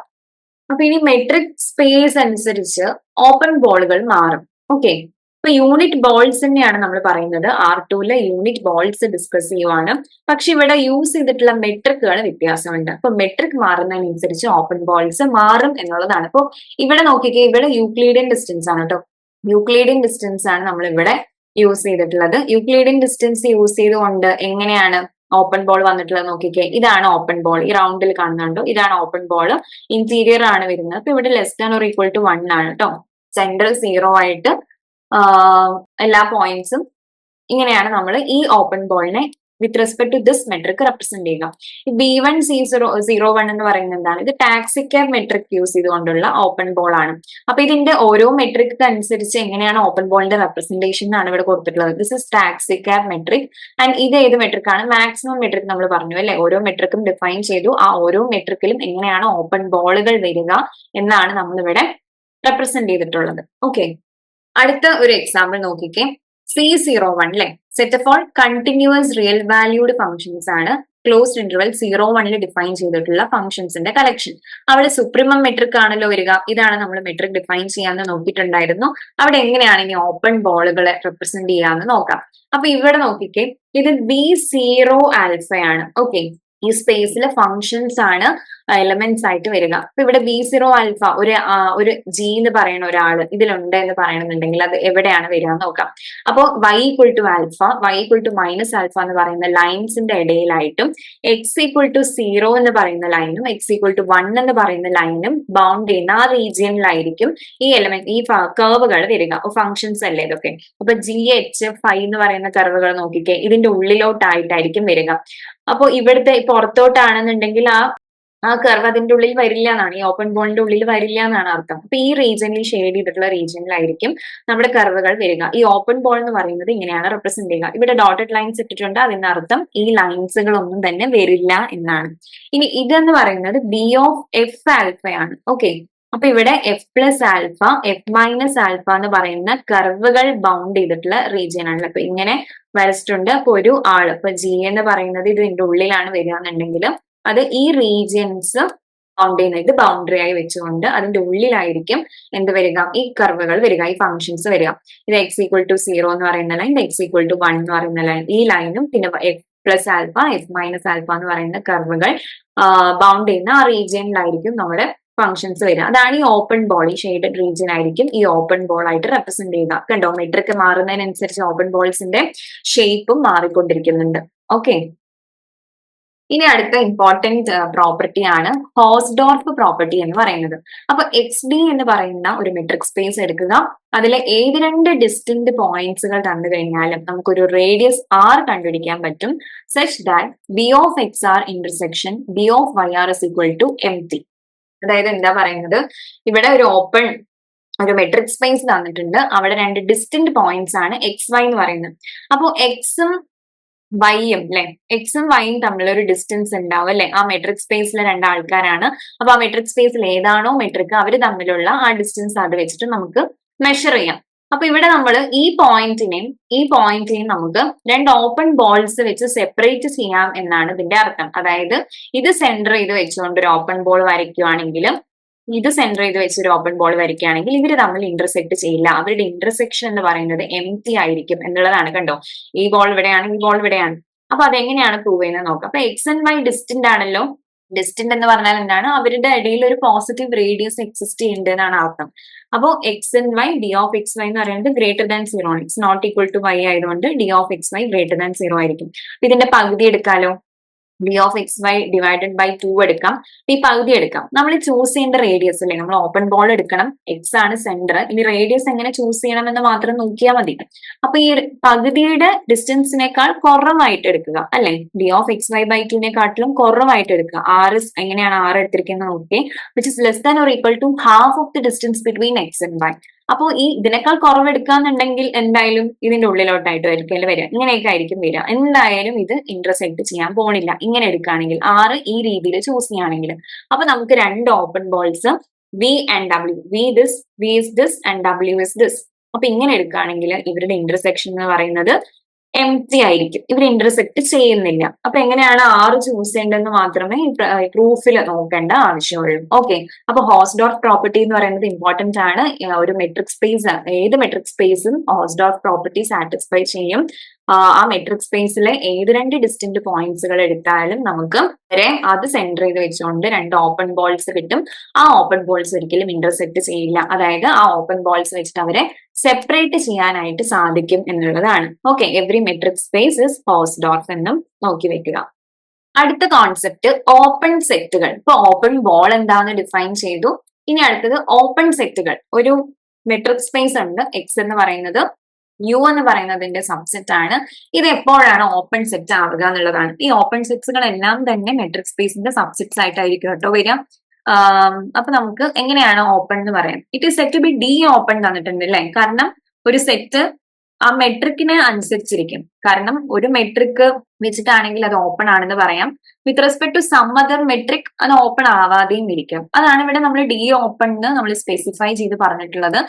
അപ്പൊ ഇനി മെട്രിക് സ്പേസ് അനുസരിച്ച് ഓപ്പൺ ബോളുകൾ മാറും. ഓക്കെ, ഇപ്പൊ യൂണിറ്റ് ബോൾസ് തന്നെയാണ് നമ്മൾ പറയുന്നത്. R2 യൂണിറ്റ് ബോൾസ് ഡിസ്കസ് ചെയ്യുവാണ്. പക്ഷെ ഇവിടെ യൂസ് ചെയ്തിട്ടുള്ള മെട്രിക്കുകൾ വ്യത്യാസമുണ്ട്. അപ്പൊ മെട്രിക് മാറുന്നതിനനുസരിച്ച് ഓപ്പൺ ബോൾസ് മാറും എന്നുള്ളതാണ്. അപ്പൊ ഇവിടെ നോക്കിക്കേ, ഇവിടെ യൂക്ലീഡിയൻ ഡിസ്റ്റൻസ് ആണ് കേട്ടോ. യൂക്ലീഡിയൻ ഡിസ്റ്റൻസ് ആണ് നമ്മൾ ഇവിടെ യൂസ് ചെയ്തിട്ടുള്ളത്. യൂക്ലീഡിയൻ ഡിസ്റ്റൻസ് യൂസ് ചെയ്തുകൊണ്ട് എങ്ങനെയാണ് ഓപ്പൺ ബോൾ വന്നിട്ടുള്ളത് നോക്കിക്കേ. ഇതാണ് ഓപ്പൺ ബോൾ, ഈ റൗണ്ടിൽ കാണുന്നുണ്ടോ, ഇതാണ് ഓപ്പൺ ബോൾ, ഇന്റീരിയർ ആണ് വരുന്നത്. അപ്പൊ ഇവിടെ << 1 ആണ് കേട്ടോ. സെന്റർ 0 ആയിട്ട് എല്ലാ പോയിന്റ്സും ഇങ്ങനെയാണ് നമ്മൾ ഈ ഓപ്പൺ ബോളിനെ with respect to this metric represent ചെയ്യുക. B1 C01 എന്ന് പറയുന്നത് എന്താണ്? ഇത് ടാക്സിക്കാബ് മെട്രിക് യൂസ് ചെയ്തുകൊണ്ടുള്ള ഓപ്പൺ ബോൾ ആണ്. അപ്പൊ ഇതിന്റെ ഓരോ മെട്രിക് അനുസരിച്ച് എങ്ങനെയാണ് ഓപ്പൺ ബോളിന്റെ റെപ്രസെന്റേഷൻ ആണ് ഇവിടെ കൊടുത്തിട്ടുള്ളത്. This is taxicab metric. And ഇത് ഏത് മെട്രിക് ആണ്? മാക്സിമം മെട്രിക് നമ്മൾ പറഞ്ഞു അല്ലെ, ഓരോ മെട്രിക്കും ഡിഫൈൻ ചെയ്തു. ആ ഓരോ മെട്രിക്കിലും എങ്ങനെയാണ് ഓപ്പൺ ബോളുകൾ വരിക എന്നാണ് നമ്മളിവിടെ റെപ്രസെന്റ് ചെയ്തിട്ടുള്ളത്. ഓക്കെ, അടുത്ത ഒരു എക്സാമ്പിൾ നോക്കിക്കേ. C01 അല്ലെ, set of all continuous real valued functions ആണ് ക്ലോസ്ഡ് ഇന്റർവെൽ 01 ഡിഫൈൻ ചെയ്തിട്ടുള്ള ഫംഗ്ഷൻസിന്റെ കളക്ഷൻ. അവിടെ സുപ്രീമം മെട്രിക് ആണല്ലോ വരിക. ഇതാണ് നമ്മൾ മെട്രിക് ഡിഫൈൻ ചെയ്യാന്ന് നോക്കിയിട്ടുണ്ടായിരുന്നു. അവിടെ എങ്ങനെയാണ് ഇനി ഓപ്പൺ ബോളുകളെ റെപ്രസെന്റ് ചെയ്യാന്ന് നോക്കാം. അപ്പൊ ഇവിടെ നോക്കിക്കേ, ഇത് B0 ആൽഫയാണ്. ഓക്കെ, ഈ സ്പേസിലെ ഫംഗ്ഷൻസ് ആണ് എലമെന്റ്സ് ആയിട്ട് വരിക. അപ്പൊ ഇവിടെ B0 ആൽഫ ഒരു G എന്ന് പറയുന്ന ഒരാള് ഇതിലുണ്ട് എന്ന് പറയണമെന്നുണ്ടെങ്കിൽ അത് എവിടെയാണ് വരിക എന്ന് നോക്കാം. അപ്പോൾ Y equal to alpha, Y equal to minus alpha എന്ന് പറയുന്ന ലൈൻസിന്റെ ഇടയിലായിട്ടും X ഈക്വൽ ടു 0 എന്ന് പറയുന്ന ലൈനും X ഈക്വൽ ടു 1 എന്ന് പറയുന്ന ലൈനും ബൗണ്ട് ചെയ്യുന്ന ആ റീജിയനിലായിരിക്കും ഈ എലമെന്റ്, ഈ കർവുകൾ വരിക. ഫംഗ്ഷൻസ് അല്ലേ ഇതൊക്കെ. അപ്പൊ GH5 എന്ന് പറയുന്ന കർവുകൾ നോക്കിക്കേ, ഇതിന്റെ ഉള്ളിലോട്ടായിട്ടായിരിക്കും വരിക. അപ്പൊ ഇവിടുത്തെ പുറത്തോട്ടാണെന്നുണ്ടെങ്കിൽ ആ കർവ് അതിന്റെ ഉള്ളിൽ വരില്ല എന്നാണ്, ഈ ഓപ്പൺ ബോളിന്റെ ഉള്ളിൽ വരില്ല എന്നാണ് അർത്ഥം. അപ്പൊ ഈ റീജിയനിൽ ഷെയ്ഡ് ചെയ്തിട്ടുള്ള റീജിയനിലായിരിക്കും നമ്മുടെ കർവുകൾ വരിക. ഈ ഓപ്പൺ ബോൾ എന്ന് പറയുന്നത് ഇങ്ങനെയാണ് റെപ്രസെന്റ് ചെയ്യുക. ഇവിടെ ഡോട്ടഡ് ലൈൻസ് ഇട്ടിട്ടുണ്ട്, അതിന്റെ അർത്ഥം ഈ ലൈൻസുകളൊന്നും തന്നെ വരില്ല എന്നാണ്. ഇനി ഇതെന്ന് പറയുന്നത് B(f) ആൽഫയാണ്. ഓക്കെ, അപ്പൊ ഇവിടെ F plus alpha, F minus alpha എന്ന് പറയുന്ന കർവുകൾ ബൗണ്ട് ചെയ്തിട്ടുള്ള റീജിയൻ ആണല്ലോ. അപ്പൊ ഇങ്ങനെ വരച്ചിട്ടുണ്ട്. അപ്പൊ ഒരു ആള്, ഇപ്പൊ G എന്ന് പറയുന്നത് ഇതിന്റെ ഉള്ളിലാണ് വരിക എന്നുണ്ടെങ്കിൽ അത് ഈ റീജിയൻസ് ബൗണ്ട് ചെയ്യുന്ന ഇത് ബൗണ്ടറി ആയി വെച്ചുകൊണ്ട് അതിന്റെ ഉള്ളിലായിരിക്കും എന്ത് വരിക, ഈ കർവുകൾ വരിക, ഈ ഫംഗ്ഷൻസ് വരിക. ഇത് X ഈക്വൽ ടു 0 എന്ന് പറയുന്ന ലൈൻ, X ഈക്വൽ ടു 1 എന്ന് പറയുന്ന ലൈൻ, ഈ ലൈനും പിന്നെ F plus alpha, F minus alpha എന്ന് പറയുന്ന കർവുകൾ ബൗണ്ട് ചെയ്യുന്ന ആ റീജിയനിലായിരിക്കും നമ്മുടെ ഫംഗ്ഷൻസ് വരിക. അതാണ് ഈ ഓപ്പൺ ബോൾ, ഈ ഷെയ്ഡഡ് റീജിയൻ ആയിരിക്കും ഈ ഓപ്പൺ ബോൾ ആയിട്ട് റെപ്രസെന്റ് ചെയ്യുക. കണ്ടോ, മെട്രിക് മാറുന്നതിനനുസരിച്ച് ഓപ്പൺ ബോൾസിന്റെ ഷേപ്പും മാറിക്കൊണ്ടിരിക്കുന്നുണ്ട്. ഓക്കെ, ഇനി അടുത്ത ഇമ്പോർട്ടന്റ് പ്രോപ്പർട്ടി ആണ് ഹോസ്ഡോർഫ് പ്രോപ്പർട്ടി എന്ന് പറയുന്നത്. അപ്പൊ XD എന്ന് പറയുന്ന ഒരു മെട്രിക് സ്പേസ് എടുക്കുക. അതിലെ ഏത് രണ്ട് ഡിസ്റ്റന്റ് പോയിന്റ്സുകൾ തന്നു കഴിഞ്ഞാലും നമുക്കൊരു റേഡിയസ് R കണ്ടുപിടിക്കാൻ പറ്റും. Such that B(x(r) intersection B(y(r) is equal to empty. അതായത് എന്താ പറയുന്നത്, ഇവിടെ ഒരു മെട്രിക് സ്പേസ് തന്നിട്ടുണ്ട്. അവിടെ രണ്ട് ഡിസ്റ്റന്റ് പോയിന്റ്സ് ആണ് XY എന്ന് പറയുന്നത്. അപ്പോ Xഉം Yയും അല്ലെ, Xഉം Yയും തമ്മിലൊരു ഡിസ്റ്റൻസ് ഉണ്ടാവും അല്ലെ. ആ മെട്രിക് സ്പേസിലെ രണ്ടാൾക്കാരാണ്. അപ്പൊ ആ മെട്രിക് സ്പേസിൽ ഏതാണോ മെട്രിക് അവർ തമ്മിലുള്ള ആ ഡിസ്റ്റൻസ് അത് വെച്ചിട്ട് നമുക്ക് മെഷർ ചെയ്യാം. അപ്പൊ ഇവിടെ നമ്മൾ ഈ പോയിന്റിനെയും നമുക്ക് രണ്ട് ഓപ്പൺ ബോൾസ് വെച്ച് സെപ്പറേറ്റ് ചെയ്യാം എന്നാണ് ഇതിന്റെ അർത്ഥം. അതായത് ഇത് സെന്റർ ചെയ്ത് വെച്ചുകൊണ്ട് ഒരു ഓപ്പൺ ബോൾ വരയ്ക്കുകയാണെങ്കിലും ഇത് സെന്റർ ചെയ്ത് വെച്ച് ഒരു ഓപ്പൺ ബോൾ വരയ്ക്കുകയാണെങ്കിൽ ഇവര് തമ്മിൽ ഇന്റർസെക്ട് ചെയ്യില്ല. അവരുടെ ഇന്റർസെക്ഷൻ എന്ന് പറയുന്നത് എംപ്റ്റി ആയിരിക്കും എന്നുള്ളതാണ്. കണ്ടോ, ഈ ബോൾ ഇവിടെയാണ്, ഈ ബോൾ ഇവിടെയാണ്. അപ്പൊ അതെങ്ങനെയാണ് പ്രൂവ് ചെയ്യുന്നത് നോക്കാം. അപ്പൊ X and Y ഡിസ്റ്റന്റ് ആണല്ലോ. ഡിസ്റ്റന്റ് എന്ന് പറഞ്ഞാൽ എന്താണ്, അവരുടെ ഇടയിൽ ഒരു പോസിറ്റീവ് റേഡിയസ് എക്സിസ്റ്റ് ചെയ്യുന്നുണ്ട് എന്നാണ് അർത്ഥം. അപ്പോൾ X and Y D((x(y) എന്ന് പറയുന്നത് ഗ്രേറ്റർ ദാൻ 0 ആണ്. X not equal to Y ആയതുകൊണ്ട് D((x(y) ഗ്രേറ്റർ ദാൻ 0 ആയിരിക്കും. ഇതിന്റെ പകുതി എടുക്കാലോ, D((x(y) ഡിവൈഡഡ് ബൈ 2 എടുക്കാം. ഈ പകുതി എടുക്കാം. നമ്മൾ ചൂസ് ചെയ്യേണ്ട റേഡിയസ് അല്ലെ, നമ്മൾ ഓപ്പൺ ബോൾ എടുക്കണം, X ആണ് സെന്റർ. ഇനി റേഡിയസ് എങ്ങനെ ചൂസ് ചെയ്യണം എന്ന് മാത്രം നോക്കിയാൽ മതി. അപ്പൊ ഈ പകുതിയുടെ ഡിസ്റ്റൻസിനേക്കാൾ കുറവായിട്ട് എടുക്കുക അല്ലെ, D((xy) ബൈ 2 കുറവായിട്ട് എടുക്കുക. എങ്ങനെയാണ് R എടുത്തിരിക്കുന്നത് നോക്കി, which is less than or equal to half of the distance between X and Y. അപ്പൊ ഈ ഇതിനേക്കാൾ കുറവ് എടുക്കാന്നുണ്ടെങ്കിൽ എന്തായാലും ഇതിന്റെ ഉള്ളിലോട്ടായിട്ട് വരിക, ഇങ്ങനെയൊക്കെ ആയിരിക്കും വരിക. എന്തായാലും ഇത് ഇന്റർസെക്ട് ചെയ്യാൻ പോണില്ല ഇങ്ങനെ എടുക്കുകയാണെങ്കിൽ, 6 ഈ രീതിയിൽ ചൂസ് ചെയ്യുകയാണെങ്കിൽ. അപ്പൊ നമുക്ക് രണ്ട് ഓപ്പൺ ബോൾസ് വി ആൻഡ് ഡബ്ല്യു, വി ഇസ് ദിസ് ആൻഡ് ഡബ്ല്യു ഇസ് ദിസ്. അപ്പൊ ഇങ്ങനെ എടുക്കുകയാണെങ്കിൽ ഇവരുടെ ഇന്റർസെക്ഷൻ എന്ന് പറയുന്നത് എംപ്റ്റി ആയിരിക്കും, ഇവർ ഇന്റർസെക്ട് ചെയ്യുന്നില്ല. അപ്പൊ എങ്ങനെയാണ് 6 ചൂസ് ചെയ്യേണ്ടതെന്ന് മാത്രമേ പ്രൂഫിൽ നോക്കേണ്ട ആവശ്യമുള്ളൂ. ഓക്കെ, അപ്പൊ ഹോസ്ഡോർഫ് പ്രോപ്പർട്ടി എന്ന് പറയുന്നത് ഇമ്പോർട്ടന്റ് ആണ്. ഒരു മെട്രിക് സ്പേസ്, ഏത് മെട്രിക് സ്പേസും ഹോസ്ഡോർഫ് പ്രോപ്പർട്ടി സാറ്റിസ്ഫൈ ചെയ്യും. ആ മെട്രിക് സ്പേസിലെ ഏത് രണ്ട് ഡിസ്റ്റന്റ് പോയിന്റ്സുകൾ എടുത്താലും നമുക്ക് അത് സെന്റർ ചെയ്ത് വെച്ചുകൊണ്ട് രണ്ട് ഓപ്പൺ ബോൾസ് കിട്ടും. ആ ഓപ്പൺ ബോൾസ് ഒരിക്കലും ഇന്റർസെക്ട് ചെയ്യില്ല, അതായത് ആ ഓപ്പൺ ബോൾസ് വെച്ചിട്ട് അവരെ സെപ്പറേറ്റ് ചെയ്യാനായിട്ട് സാധിക്കും എന്നുള്ളതാണ്. Okay, every metric space is Hausdorff എന്നും നോക്കി വെക്കുക. അടുത്ത കോൺസെപ്റ്റ് ഓപ്പൺ സെറ്റുകൾ. ഇപ്പൊ ഓപ്പൺ ബോൾ എന്താണെന്ന് ഡിഫൈൻ ചെയ്തു. ഇനി അടുത്തത് ഓപ്പൺ സെറ്റുകൾ. ഒരു മെട്രിക് സ്പേസ് ഉണ്ട്, എക്സ് എന്ന് പറയുന്നത് യു എന്ന് പറയുന്നതിന്റെ സബ്സെറ്റ് ആണ്. ഇത് എപ്പോഴാണ് ഓപ്പൺ സെറ്റ് ആവുക എന്നുള്ളതാണ്. ഈ ഓപ്പൺ സെറ്റ്സുകൾ എല്ലാം തന്നെ മെട്രിക് സ്പേസിന്റെ സബ്സെറ്റ്സ് ആയിട്ടായിരിക്കും കേട്ടോ വരിക. അപ്പൊ നമുക്ക് എങ്ങനെയാണ് ഓപ്പൺ എന്ന് പറയാം. It is said to be d open തന്നിട്ടുണ്ട് അല്ലേ, കാരണം ഒരു സെറ്റ് ആ മെട്രിക്കിനെ അനുസരിച്ചിരിക്കും. കാരണം ഒരു മെട്രിക് വെച്ചിട്ടാണെങ്കിൽ അത് ഓപ്പൺ ആണെന്ന് പറയാം, with respect to some other metric അത് ഓപ്പൺ ആവാതെയും ഇരിക്കും. അതാണ് ഇവിടെ നമ്മൾ ഡി ഓപ്പൺ എന്ന് നമ്മൾ സ്പെസിഫൈ ചെയ്ത് പറഞ്ഞിട്ടുള്ളത്.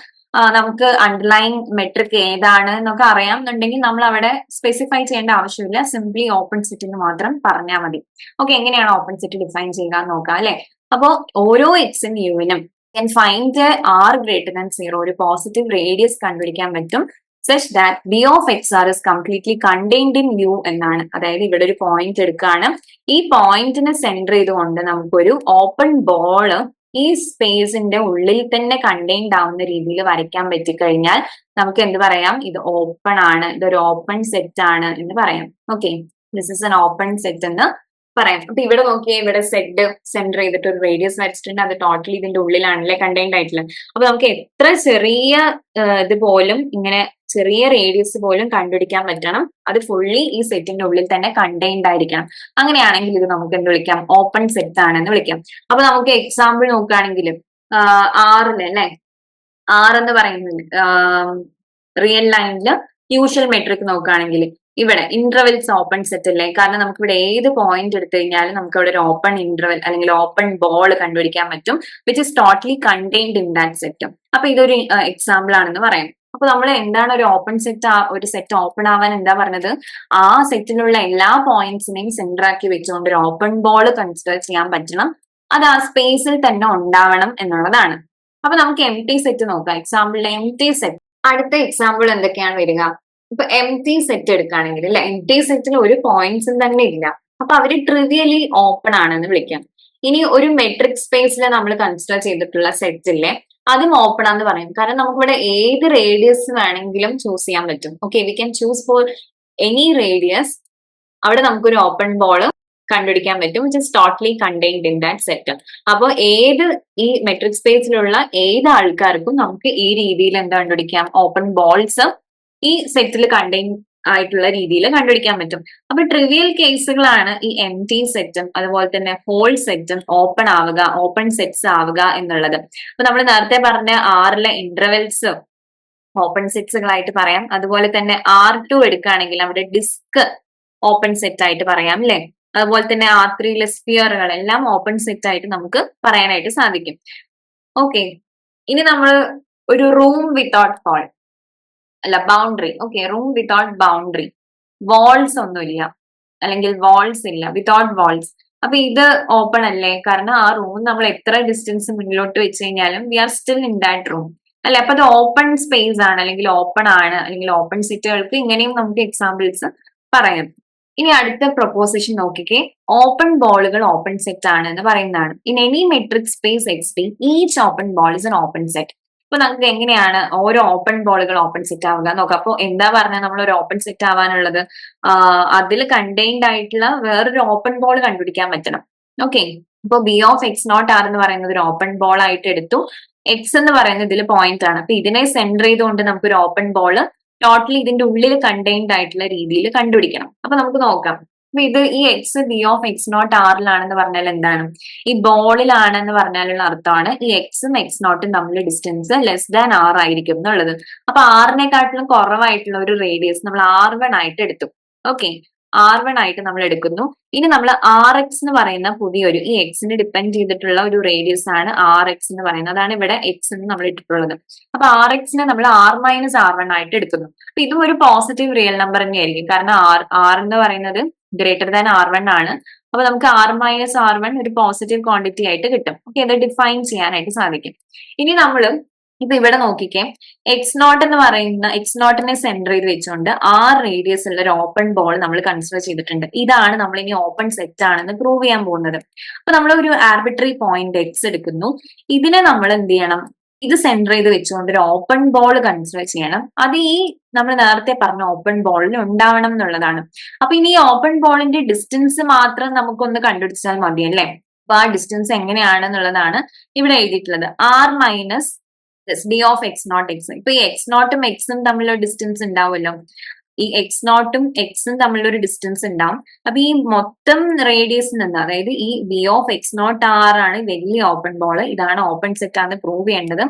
നമുക്ക് അണ്ടർലൈൻ മെട്രിക് ഏതാണ് എന്നൊക്കെ അറിയാമെന്നുണ്ടെങ്കിൽ നമ്മൾ അവിടെ സ്പെസിഫൈ ചെയ്യേണ്ട ആവശ്യമില്ല, സിംപ്ലി ഓപ്പൺ സെറ്റ് എന്ന് മാത്രം പറഞ്ഞാൽ മതി. ഓക്കെ, എങ്ങനെയാണ് ഓപ്പൺ സെറ്റ് ഡിഫൈൻ ചെയ്യുക എന്ന് നോക്കാം അല്ലെ. അപ്പോ ഓരോ എക്സും യുവിനും can find r greater than 0 ഒരു പോസിറ്റീവ് റേഡിയസ് കണ്ടുപിടിക്കാൻ പറ്റും such that b of xr is completely contained in u എന്നാണ്. അതായത് ഇവിടെ ഒരു പോയിന്റ് എടുക്കുകയാണ്, ഈ പോയിന്റിനെ സെന്റർ ചെയ്തുകൊണ്ട് നമുക്കൊരു ഓപ്പൺ ബോൾ ഈ സ്പേസിന്റെ ഉള്ളിൽ തന്നെ കണ്ടെയ്ൻഡ് ആവുന്ന രീതിയിൽ വരയ്ക്കാൻ പറ്റിക്കഴിഞ്ഞാൽ നമുക്ക് എന്ത് പറയാം, ഇത് ഓപ്പൺ ആണ്, ഇതൊരു ഓപ്പൺ സെറ്റ് ആണ് എന്ന് പറയാം. Okay, this is an open set എന്ന് പറയാം. അപ്പൊ ഇവിടെ നോക്കിയേ, ഇവിടെ സെഡ് സെന്റർ ചെയ്തിട്ട് ഒരു റേഡിയസ് വരച്ചിട്ടുണ്ട്, അത് ടോട്ടലി ഇതിന്റെ ഉള്ളിലാണല്ലേ കണ്ടെയ്ൻഡ് ആയിട്ടുള്ളത്. അപ്പൊ നമുക്ക് എത്ര ചെറിയ ഇത് പോലും, ഇങ്ങനെ ചെറിയ റേഡിയസ് പോലും കണ്ടുപിടിക്കാൻ പറ്റണം, അത് ഫുള്ളി ഈ സെറ്റിന്റെ ഉള്ളിൽ തന്നെ കണ്ടെയ്ൻഡ് ആയിരിക്കണം. അങ്ങനെയാണെങ്കിൽ ഇത് നമുക്ക് എന്ത് വിളിക്കാം, ഓപ്പൺ സെറ്റ് ആണെന്ന് വിളിക്കാം. അപ്പൊ നമുക്ക് എക്സാമ്പിൾ നോക്കുകയാണെങ്കിൽ ആറില് അല്ലെ, ആർ എന്ന് പറയുന്നത് റിയൽ ലൈനില് യൂഷ്വൽ മെട്രിക് നോക്കുകയാണെങ്കിൽ ഇവിടെ ഇന്റർവെൽസ് ഓപ്പൺ സെറ്റ് അല്ലേ, കാരണം നമുക്ക് ഇവിടെ ഏത് പോയിന്റ് എടുത്തു കഴിഞ്ഞാലും നമുക്ക് ഇവിടെ ഒരു ഓപ്പൺ ഇന്റർവെൽ അല്ലെങ്കിൽ ഓപ്പൺ ബോൾ കണ്ടുപിടിക്കാൻ പറ്റും, which is totally contained in that set. അപ്പൊ ഇതൊരു എക്സാമ്പിൾ ആണെന്ന് പറയാം. അപ്പൊ നമ്മൾ എന്താണ് ഒരു ഓപ്പൺ സെറ്റ്, ഒരു സെറ്റ് ഓപ്പൺ ആവാൻ എന്താ പറഞ്ഞത്, ആ സെറ്റിലുള്ള എല്ലാ പോയിന്റ്സിനെയും സെന്റർ ആക്കി വെച്ചുകൊണ്ട് ഒരു ഓപ്പൺ ബോൾ കൺസിഡർ ചെയ്യാൻ പറ്റണം, അത് ആ സ്പേസിൽ തന്നെ ഉണ്ടാവണം എന്നുള്ളതാണ്. അപ്പൊ നമുക്ക് എം ടി സെറ്റ് നോക്കാം. എക്സാമ്പിളിലെ എം ടി സെറ്റ്, അടുത്ത എക്സാമ്പിൾ എന്തൊക്കെയാണ് വരിക, ഇപ്പൊ എം ടി സെറ്റ് എടുക്കുകയാണെങ്കിൽ അല്ലെ, എം ടി സെറ്റിൽ ഒരു പോയിന്റ്സും തന്നെ ഇല്ല, അപ്പൊ അവര് ട്രിവിയലി ഓപ്പൺ ആണെന്ന് വിളിക്കാം. ഇനി ഒരു മെട്രിക് സ്പേസിൽ നമ്മൾ കൺസിഡർ ചെയ്തിട്ടുള്ള സെറ്റില്ലേ, അതും ഓപ്പൺ ആണെന്ന് പറയും, കാരണം നമുക്കിവിടെ ഏത് റേഡിയസ് വേണമെങ്കിലും ചൂസ് ചെയ്യാൻ പറ്റും. Okay, we can choose for any radius, അവിടെ നമുക്കൊരു ഓപ്പൺ ബോൾ കണ്ടുപിടിക്കാൻ പറ്റും, which is totally contained in that set. അപ്പൊ ഏത് ഈ മെട്രിക് സ്പേസിലുള്ള ഏത് ആൾക്കാർക്കും നമുക്ക് ഈ രീതിയിൽ എന്താ കണ്ടുപിടിക്കാം, ഓപ്പൺ ബോൾസ് ഈ സെറ്റിൽ കണ്ടെയ്ൻ ആയിട്ടുള്ള രീതിയിൽ കണ്ടുപിടിക്കാൻ പറ്റും. അപ്പൊ ട്രിവിയൽ കേസുകളാണ് ഈ എം ടി സെറ്റും അതുപോലെ തന്നെ ഹോൾ സെറ്റും ഓപ്പൺ ആവുക, ഓപ്പൺ സെറ്റ്സ് ആവുക എന്നുള്ളത്. അപ്പൊ നമ്മൾ നേരത്തെ പറഞ്ഞ ആറിലെ ഇന്റർവെൽസ് ഓപ്പൺ സെറ്റ്സുകളായിട്ട് പറയാം. അതുപോലെ തന്നെ R2 എടുക്കുകയാണെങ്കിൽ അവിടെ ഡിസ്ക് ഓപ്പൺ സെറ്റ് ആയിട്ട് പറയാം അല്ലെ. അതുപോലെ തന്നെ R3യിലെ സ്ഫിയറുകൾ എല്ലാം ഓപ്പൺ സെറ്റ് ആയിട്ട് നമുക്ക് പറയാനായിട്ട് സാധിക്കും. ഓക്കെ, ഇനി നമ്മൾ ഒരു റൂം വിത്തൗട്ട് ഹോൾ അല്ല boundary, okay, room without boundary, walls ഒന്നുമില്ല അല്ലെങ്കിൽ വാൾസ് ഇല്ല, വിത്തൗട്ട് വാൾസ്. അപ്പൊ ഇത് ഓപ്പൺ അല്ലേ, കാരണം ആ റൂം നമ്മൾ എത്ര ഡിസ്റ്റൻസ് മുന്നിലോട്ട് വെച്ച് കഴിഞ്ഞാലും we are still in that room അല്ലെ. അപ്പൊ അത് ഓപ്പൺ സ്പേസ് ആണ് അല്ലെങ്കിൽ ഓപ്പൺ ആണ്, അല്ലെങ്കിൽ ഓപ്പൺ സെറ്റുകൾക്ക് ഇങ്ങനെയും നമുക്ക് എക്സാമ്പിൾസ് പറയാം. ഇനി അടുത്ത പ്രൊപ്പോസിഷൻ നോക്കിക്കേ, ഓപ്പൺ ബോളുകൾ ഓപ്പൺ സെറ്റ് ആണ് എന്ന് പറയുന്നതാണ്. In any metric space X T each open ball is an open set. അപ്പൊ നമുക്ക് എങ്ങനെയാണ് ഓരോ ഓപ്പൺ ബോളുകൾ ഓപ്പൺ സെറ്റ് ആവുക നോക്കാം. അപ്പൊ എന്താ പറഞ്ഞാൽ നമ്മൾ ഒരു ഓപ്പൺ സെറ്റ് ആവാനുള്ളത്, അതിൽ കണ്ടെയ്ൻഡ് ആയിട്ടുള്ള വേറൊരു ഓപ്പൺ ബോൾ കണ്ടുപിടിക്കാൻ പറ്റണം. ഓക്കെ, ഇപ്പൊ B of X naught r എന്ന് പറയുന്നത് ഒരു ഓപ്പൺ ബോൾ ആയിട്ട് എടുത്തു, എക്സ് എന്ന് പറയുന്നത് ഇതിൽ പോയിന്റ് ആണ്. അപ്പൊ ഇതിനെ സെന്റർ ചെയ്തുകൊണ്ട് നമുക്ക് ഒരു ഓപ്പൺ ബോൾ ടോട്ടലി ഇതിന്റെ ഉള്ളിൽ കണ്ടെയ്ൻഡ് ആയിട്ടുള്ള രീതിയിൽ കണ്ടുപിടിക്കണം. അപ്പൊ നമുക്ക് നോക്കാം, അപ്പൊ ഇത് ഈ X B of X naught ആറിലാണെന്ന് പറഞ്ഞാൽ എന്താണ്? ഈ ബോളിലാണെന്ന് പറഞ്ഞാലുള്ള അർത്ഥമാണ് ഈ എക്സും എക്സ് നോട്ടും തമ്മിൽ ഡിസ്റ്റൻസ് ലെസ് ദാൻ ആർ ആയിരിക്കും എന്നുള്ളത്. അപ്പൊ ആറിനെക്കാട്ടിലും കുറവായിട്ടുള്ള ഒരു റേഡിയസ് നമ്മൾ R1 ആയിട്ട് എടുത്തു. ഓക്കെ, R1 ആയിട്ട് നമ്മൾ എടുക്കുന്നു. ഇനി നമ്മൾ ആർ എക്സ് എന്ന് പറയുന്ന പുതിയൊരു ഈ എക്സിനെ ഡിപ്പെൻഡ് ചെയ്തിട്ടുള്ള ഒരു റേഡിയസ് ആണ് ആർ എക്സ് എന്ന് പറയുന്നത്. അതാണ് ഇവിടെ എക്സ് എന്ന് നമ്മൾ ഇട്ടിട്ടുള്ളത്. അപ്പൊ ആർ എക്സിനെ നമ്മൾ R-R1 ആയിട്ട് എടുക്കുന്നു. അപ്പൊ ഇതും ഒരു പോസിറ്റീവ് റിയൽ നമ്പർ തന്നെയായിരിക്കും. കാരണം ആർ എന്ന് പറയുന്നത് ഗ്രേറ്റർ ദാൻ R1 ആണ്. അപ്പൊ നമുക്ക് R-R1 ഒരു പോസിറ്റീവ് ക്വാണ്ടിറ്റി ആയിട്ട് കിട്ടും. ഓക്കെ, അത് ഡിഫൈൻ ചെയ്യാനായിട്ട് സാധിക്കും. ഇനി നമ്മൾ ഇപ്പൊ ഇവിടെ നോക്കിക്കേ, എക്സ് നോട്ട് എന്ന് പറയുന്ന എക്സ് നോട്ടിനെ സെന്റർ ചെയ്ത് വെച്ചുകൊണ്ട് റേഡിയസ് ഉള്ള ഒരു ഓപ്പൺ ബോൾ നമ്മൾ കൺസിഡർ ചെയ്തിട്ടുണ്ട്. ഇതാണ് നമ്മൾ ഇനി ഓപ്പൺ സെറ്റ് ആണെന്ന് പ്രൂവ് ചെയ്യാൻ പോകുന്നത്. അപ്പൊ നമ്മൾ ഒരു ആർബിട്രറി പോയിന്റ് എക്സ് എടുക്കുന്നു. ഇതിനെ നമ്മൾ എന്ത് ചെയ്യണം? ഇത് സെന്റർ ചെയ്ത് വെച്ചുകൊണ്ട് ഒരു ഓപ്പൺ ബോൾ കൺസിഡർ ചെയ്യണം. അത് ഈ നമ്മൾ നേരത്തെ പറഞ്ഞ ഓപ്പൺ ബോളിൽ ഉണ്ടാവണം എന്നുള്ളതാണ്. അപ്പൊ ഇനി ഈ ഓപ്പൺ ബോളിന്റെ ഡിസ്റ്റൻസ് മാത്രം നമുക്കൊന്ന് കണ്ടുപിടിച്ചാൽ മതി അല്ലേ? അപ്പൊ ആ ഡിസ്റ്റൻസ് എങ്ങനെയാണെന്നുള്ളതാണ് ഇവിടെ എഴുതിയിട്ടുള്ളത്. R- d of X naught x. ഇപ്പൊ ഈ എക്സ് നോട്ടും എക്സും തമ്മിലൊരു ഡിസ്റ്റൻസ് ഉണ്ടാവുമല്ലോ. ഈ എക്സ് നോട്ടും എക്സും തമ്മിലൊരു ഡിസ്റ്റൻസ് ഉണ്ടാവും. അപ്പൊ ഈ മൊത്തം റേഡിയസിൽ നിന്ന്, അതായത് ഈ B of X naught r ആണ് വലിയ ഓപ്പൺ ബോൾ, ഇതാണ് ഓപ്പൺ സെറ്റ് ആണ് പ്രൂവ് ചെയ്യേണ്ടത്.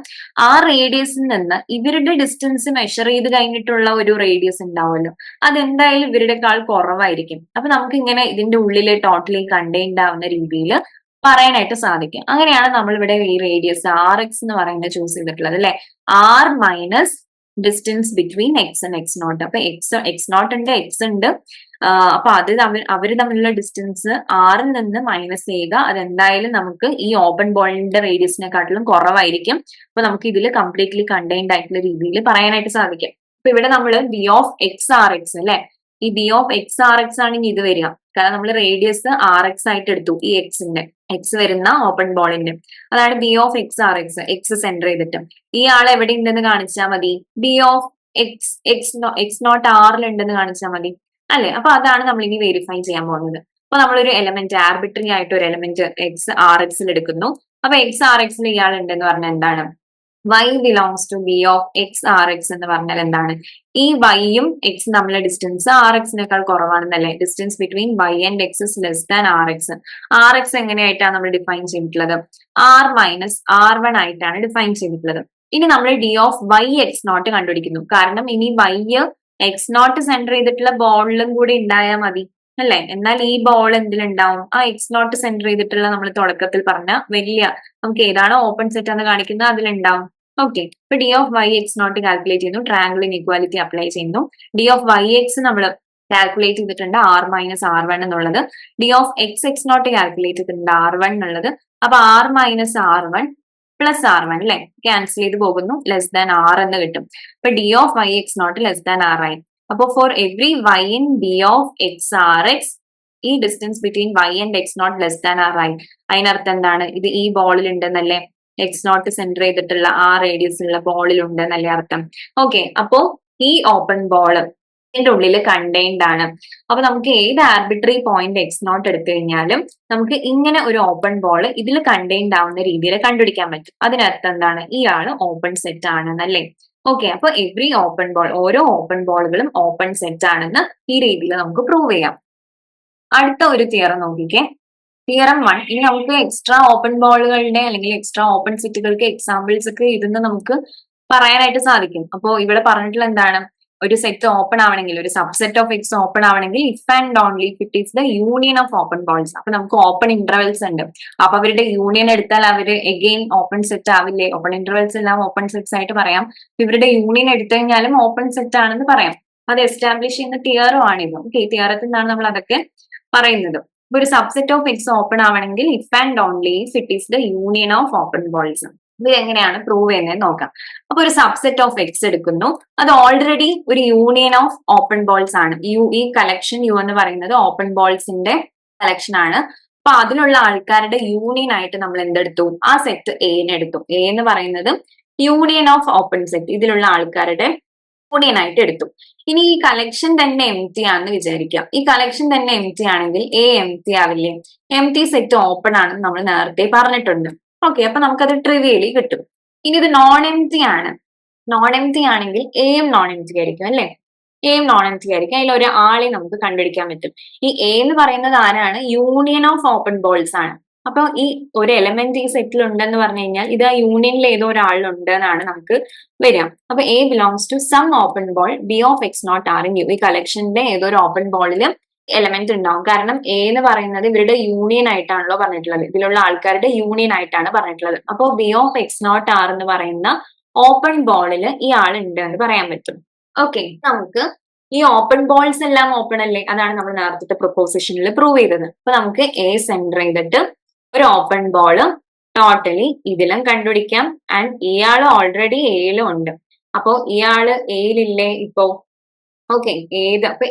ആ റേഡിയസിൽ നിന്ന് ഇവരുടെ ഡിസ്റ്റൻസ് മെഷർ ചെയ്ത് കഴിഞ്ഞിട്ടുള്ള ഒരു റേഡിയസ് ഉണ്ടാവുമല്ലോ, അതെന്തായാലും ഇവരുടെക്കാൾ കുറവായിരിക്കും. അപ്പൊ നമുക്ക് ഇങ്ങനെ ഇതിന്റെ ഉള്ളിൽ ടോട്ടലി കണ്ടെയ്ൻഡ് ആവുന്ന രീതിയിൽ പറയാനായിട്ട് സാധിക്കും. അങ്ങനെയാണ് നമ്മൾ ഇവിടെ ഈ റേഡിയസ് RX എന്ന് പറയുന്നത് ചൂസ് ചെയ്തിട്ടുള്ളത് അല്ലെ. R- distance between x and X naught. അപ്പൊ എക്സ് നോട്ട് ഉണ്ട്, എക്സ് ഉണ്ട്. അപ്പൊ അത് അവര് തമ്മിലുള്ള ഡിസ്റ്റൻസ് ആറിൽ നിന്ന് മൈനസ് ചെയ്യുക. അതെന്തായാലും നമുക്ക് ഈ ഓപ്പൺ ബോളിന്റെ റേഡിയസിനെക്കാട്ടിലും കുറവായിരിക്കും. അപ്പൊ നമുക്ക് ഇതിൽ കംപ്ലീറ്റ്ലി കണ്ടെയ്ൻഡ് ആയിട്ടുള്ള രീതിയിൽ പറയാനായിട്ട് സാധിക്കും. അപ്പൊ ഇവിടെ നമ്മൾ B of X R x അല്ലെ, ഈ B of X R x ആണെങ്കിൽ ഇത് വരിക. കാരണം നമ്മൾ റേഡിയസ് RX ആയിട്ട് എടുത്തു ഈ എക്സ് വരുന്ന ഓപ്പൺ ബോളിന്റെ. അതാണ് B of X R x, x center ചെയ്തിട്ട്. ഈ ആൾ എവിടെ ഉണ്ടെന്ന് കാണിച്ചാൽ മതി. ബി ഓഫ് എക്സ് നോട്ട് ആറിൽ ഉണ്ടെന്ന് കാണിച്ചാൽ മതി അല്ലെ. അപ്പൊ അതാണ് നമ്മൾ ഇനി വെരിഫൈ ചെയ്യാൻ പോകുന്നത്. അപ്പൊ നമ്മളൊരു എലമെന്റ്, ആർബിട്രറി ആയിട്ട് ഒരു എലമെന്റ് എക്സ് ആർ എക്സിൽ എടുക്കുന്നു. അപ്പൊ എക്സ് ആർ എക്സിൽ ഇയാൾ ഉണ്ടെന്ന് പറഞ്ഞാൽ എന്താണ്? y belongs to B of X R X എന്ന് പറഞ്ഞാൽ എന്താണ്? ഈ വൈയും എക്സും തമ്മിലുള്ള ഡിസ്റ്റൻസ് RX കുറവാണെന്നല്ലേ. Distance between y and x is less than RX. RX എങ്ങനെയായിട്ടാണ് നമ്മൾ ഡിഫൈൻ ചെയ്തിട്ടുള്ളത്? R-R1 ആയിട്ടാണ് ഡിഫൈൻ ചെയ്തിട്ടുള്ളത്. ഇനി നമ്മൾ D of y X naught കണ്ടുപിടിക്കുന്നു. കാരണം ഇനി y എക്സ് നോട്ട് സെന്റർ ചെയ്തിട്ടുള്ള ബോളിലും കൂടി ഉണ്ടായാൽ മതി അല്ലെ. എന്നാൽ ഈ ബോൾ എന്തിലുണ്ടാവും? ആ എക്സ് നോട്ട് സെന്റർ ചെയ്തിട്ടുള്ള നമ്മൾ തുടക്കത്തിൽ പറഞ്ഞ വലിയ, നമുക്ക് ഏതാണോ ഓപ്പൺ സെറ്റ് എന്ന് കാണിക്കുന്നത് അതിലുണ്ടാവും. ഓക്കെ, ഇപ്പൊ d of Y X naught calculate ചെയ്യുന്നു. ട്രയാംഗിൾ ഇൻഇക്വാലിറ്റി അപ്ലൈ ചെയ്യുന്നു. ഡി ഓഫ് വൈ എക്സ് നമ്മൾ കാൽക്കുലേറ്റ് ചെയ്തിട്ടുണ്ട് R-R1 എന്നുള്ളത്. D of X naught calculate ചെയ്തിട്ടുണ്ട് R1 എന്നുള്ളത്. അപ്പൊ R-R1 പ്ലസ് R1 അല്ലെ, ക്യാൻസൽ ചെയ്ത് പോകുന്നു. ലെസ് ദാൻ R എന്ന് കിട്ടും. അപ്പൊ D of Y X naught less than R ആയി. അപ്പൊ for every y in B of X R X, ഈ distance between y and X naught less than R ആയി. അതിനർത്ഥം എന്താണ്? ഇത് ഈ ബോളിൽ ഉണ്ടെന്നല്ലേ, എക്സ് നോട്ട് സെന്റർ ചെയ്തിട്ടുള്ള ആ റേഡിയസ് ഉള്ള ബോളിൽ ഉണ്ടെന്നല്ലേ അർത്ഥം. ഓക്കെ, അപ്പോ ഈ ഓപ്പൺ ബോള് ഇതിന്റെ ഉള്ളിൽ കണ്ടെയ്ൻഡ് ആണ്. അപ്പൊ നമുക്ക് ഏത് ആർബിട്രറി പോയിന്റ് എക്സ് നോട്ട് എടുത്തു കഴിഞ്ഞാലും നമുക്ക് ഇങ്ങനെ ഒരു ഓപ്പൺ ബോൾ ഇതിൽ കണ്ടെയ്ൻഡ് ആവുന്ന രീതിയിൽ കണ്ടുപിടിക്കാൻ പറ്റും. അതിനർത്ഥം എന്താണ്? ഇയാള് ഓപ്പൺ സെറ്റ് ആണെന്നല്ലേ. ഓക്കെ, അപ്പൊ എവറി ഓപ്പൺ ബോൾ, ഓരോ ഓപ്പൺ ബോളുകളും ഓപ്പൺ സെറ്റ് ആണെന്ന് ഈ രീതിയിൽ നമുക്ക് പ്രൂവ് ചെയ്യാം. അടുത്ത ഒരു തിയറം നോക്കിക്കേ, തിയറം 1. ഇനി നമുക്ക് എക്സ്ട്രാ ഓപ്പൺ ബോളുകളുടെ അല്ലെങ്കിൽ എക്സ്ട്രാ ഓപ്പൺ സെറ്റുകൾക്ക് എക്സാമ്പിൾസ് ഒക്കെ ഇതിന്ന് നമുക്ക് പറയാനായിട്ട് സാധിക്കും. അപ്പോ ഇവിടെ പറഞ്ഞിട്ടുള്ള എന്താണ്? ഒരു സെറ്റ് ഓപ്പൺ ആവണമെങ്കിൽ, ഒരു സബ്സെറ്റ് ഓഫ് എക്സ് ഓപ്പൺ ആവണമെങ്കിൽ if and only if it is the union of open balls. അപ്പൊ നമുക്ക് ഓപ്പൺ ഇന്റർവെൽസ് ഉണ്ട്. അപ്പൊ അവരുടെ യൂണിയൻ എടുത്താൽ അവര് എഗെയിൻ ഓപ്പൺ സെറ്റ് ആവില്ലേ? ഓപ്പൺ ഇന്റർവെൽസ് എല്ലാം ഓപ്പൺ സെറ്റ്സ് ആയിട്ട് പറയാം. ഇവരുടെ യൂണിയൻ എടുത്തു കഴിഞ്ഞാലും ഓപ്പൺ സെറ്റ് ആണെന്ന് പറയാം. അത് എസ്റ്റാബ്ലിഷ് ചെയ്യുന്ന തിയറും ആണിത്. ഓക്കെ, തിയറത്തിൽ നിന്നാണ് നമ്മൾ അതൊക്കെ പറയുന്നത്. ഒരു സബ്സെറ്റ് ഓഫ് എക്സ് ഓപ്പൺ ആവണമെങ്കിൽ if and only if it is the union of open balls. ഇത് എങ്ങനെയാണ് പ്രൂവ് ചെയ്യുന്നത് നോക്കാം. അപ്പൊ ഒരു സബ്സെറ്റ് ഓഫ് എക്സ് എടുക്കുന്നു. അത് ഓൾറെഡി ഒരു യൂണിയൻ ഓഫ് ഓപ്പൺ ബോൾസ് ആണ്. ഈ കളക്ഷൻ യു എന്ന് പറയുന്നത് ഓപ്പൺ ബോൾസിന്റെ കളക്ഷൻ ആണ്. അപ്പൊ അതിലുള്ള ആൾക്കാരുടെ യൂണിയൻ ആയിട്ട് നമ്മൾ എന്തെടുത്തു? ആ സെറ്റ് എനെ എടുത്തു. എ എന്ന് പറയുന്നത് യൂണിയൻ ഓഫ് ഓപ്പൺ സെറ്റ്, ഇതിലുള്ള ആൾക്കാരുടെ യൂണിയൻ ആയിട്ട് എടുത്തു. ഇനി ഈ കളക്ഷൻ തന്നെ എം ടി ആണെന്ന് വിചാരിക്കാം. ഈ കളക്ഷൻ തന്നെ എം ടി ആണെങ്കിൽ എ എം ടി ആവില്ലേ? എം ടി സെറ്റ് ഓപ്പൺ ആണെന്ന് നമ്മൾ നേരത്തെ പറഞ്ഞിട്ടുണ്ട്. ഓക്കെ, അപ്പൊ നമുക്കത് ട്രിവിയലി കിട്ടും. ഇനി ഇത് നോൺ എം ടി ആണ്. നോൺ എം ടി ആണെങ്കിൽ എയും നോൺ എം ടി ആയിരിക്കും അല്ലെ. എയും നോൺ എം ടി ആയിരിക്കും. അതിൽ ഒരു ആളെ നമുക്ക് കണ്ടുപിടിക്കാൻ പറ്റും. ഈ എ എന്ന് പറയുന്നത് ആരാണ്? യൂണിയൻ ഓഫ് ഓപ്പൺ ബോൾസ് ആണ്. അപ്പൊ ഈ ഒരു എലമെന്റ് ഈ സെറ്റിൽ ഉണ്ടെന്ന് പറഞ്ഞു കഴിഞ്ഞാൽ ഇത് ആ യൂണിയനിൽ ഏതോ ഒരാളുണ്ട് എന്നാണ് നമുക്ക് വരിക. അപ്പൊ A belongs to some open ball B of X naught r in U. ഈ കളക്ഷന്റെ ഏതോ ഒരു ഓപ്പൺ ബോളിൽ എലമെന്റ് ഉണ്ടാവും. കാരണം എ എന്ന് പറയുന്നത് ഇവരുടെ യൂണിയൻ ആയിട്ടാണല്ലോ പറഞ്ഞിട്ടുള്ളത്. ഇതിലുള്ള ആൾക്കാരുടെ യൂണിയൻ ആയിട്ടാണ് പറഞ്ഞിട്ടുള്ളത്. അപ്പോൾ B of X naught r എന്ന് പറയുന്ന ഓപ്പൺ ബോളിൽ ഈ ആൾ ഉണ്ട് എന്ന് പറയാൻ പറ്റും. ഓക്കെ, നമുക്ക് ഈ ഓപ്പൺ ബോൾസ് എല്ലാം ഓപ്പൺ അല്ലേ? അതാണ് നമ്മൾ നേരത്തെ പ്രൊപ്പോസിഷനിൽ പ്രൂവ് ചെയ്തത്. അപ്പൊ നമുക്ക് എ സെന്റർ ചെയ്തിട്ട് ഒരു ഓപ്പൺ ബോള് ടോട്ടലി ഇതിലും കണ്ടുപിടിക്കാം. ആൻഡ് ഇയാള് ഓൾറെഡി എയിലും ഉണ്ട്. അപ്പോ ഇയാള് എയിലില്ലേ ഇപ്പോ? ഓക്കെ, അപ്പൊ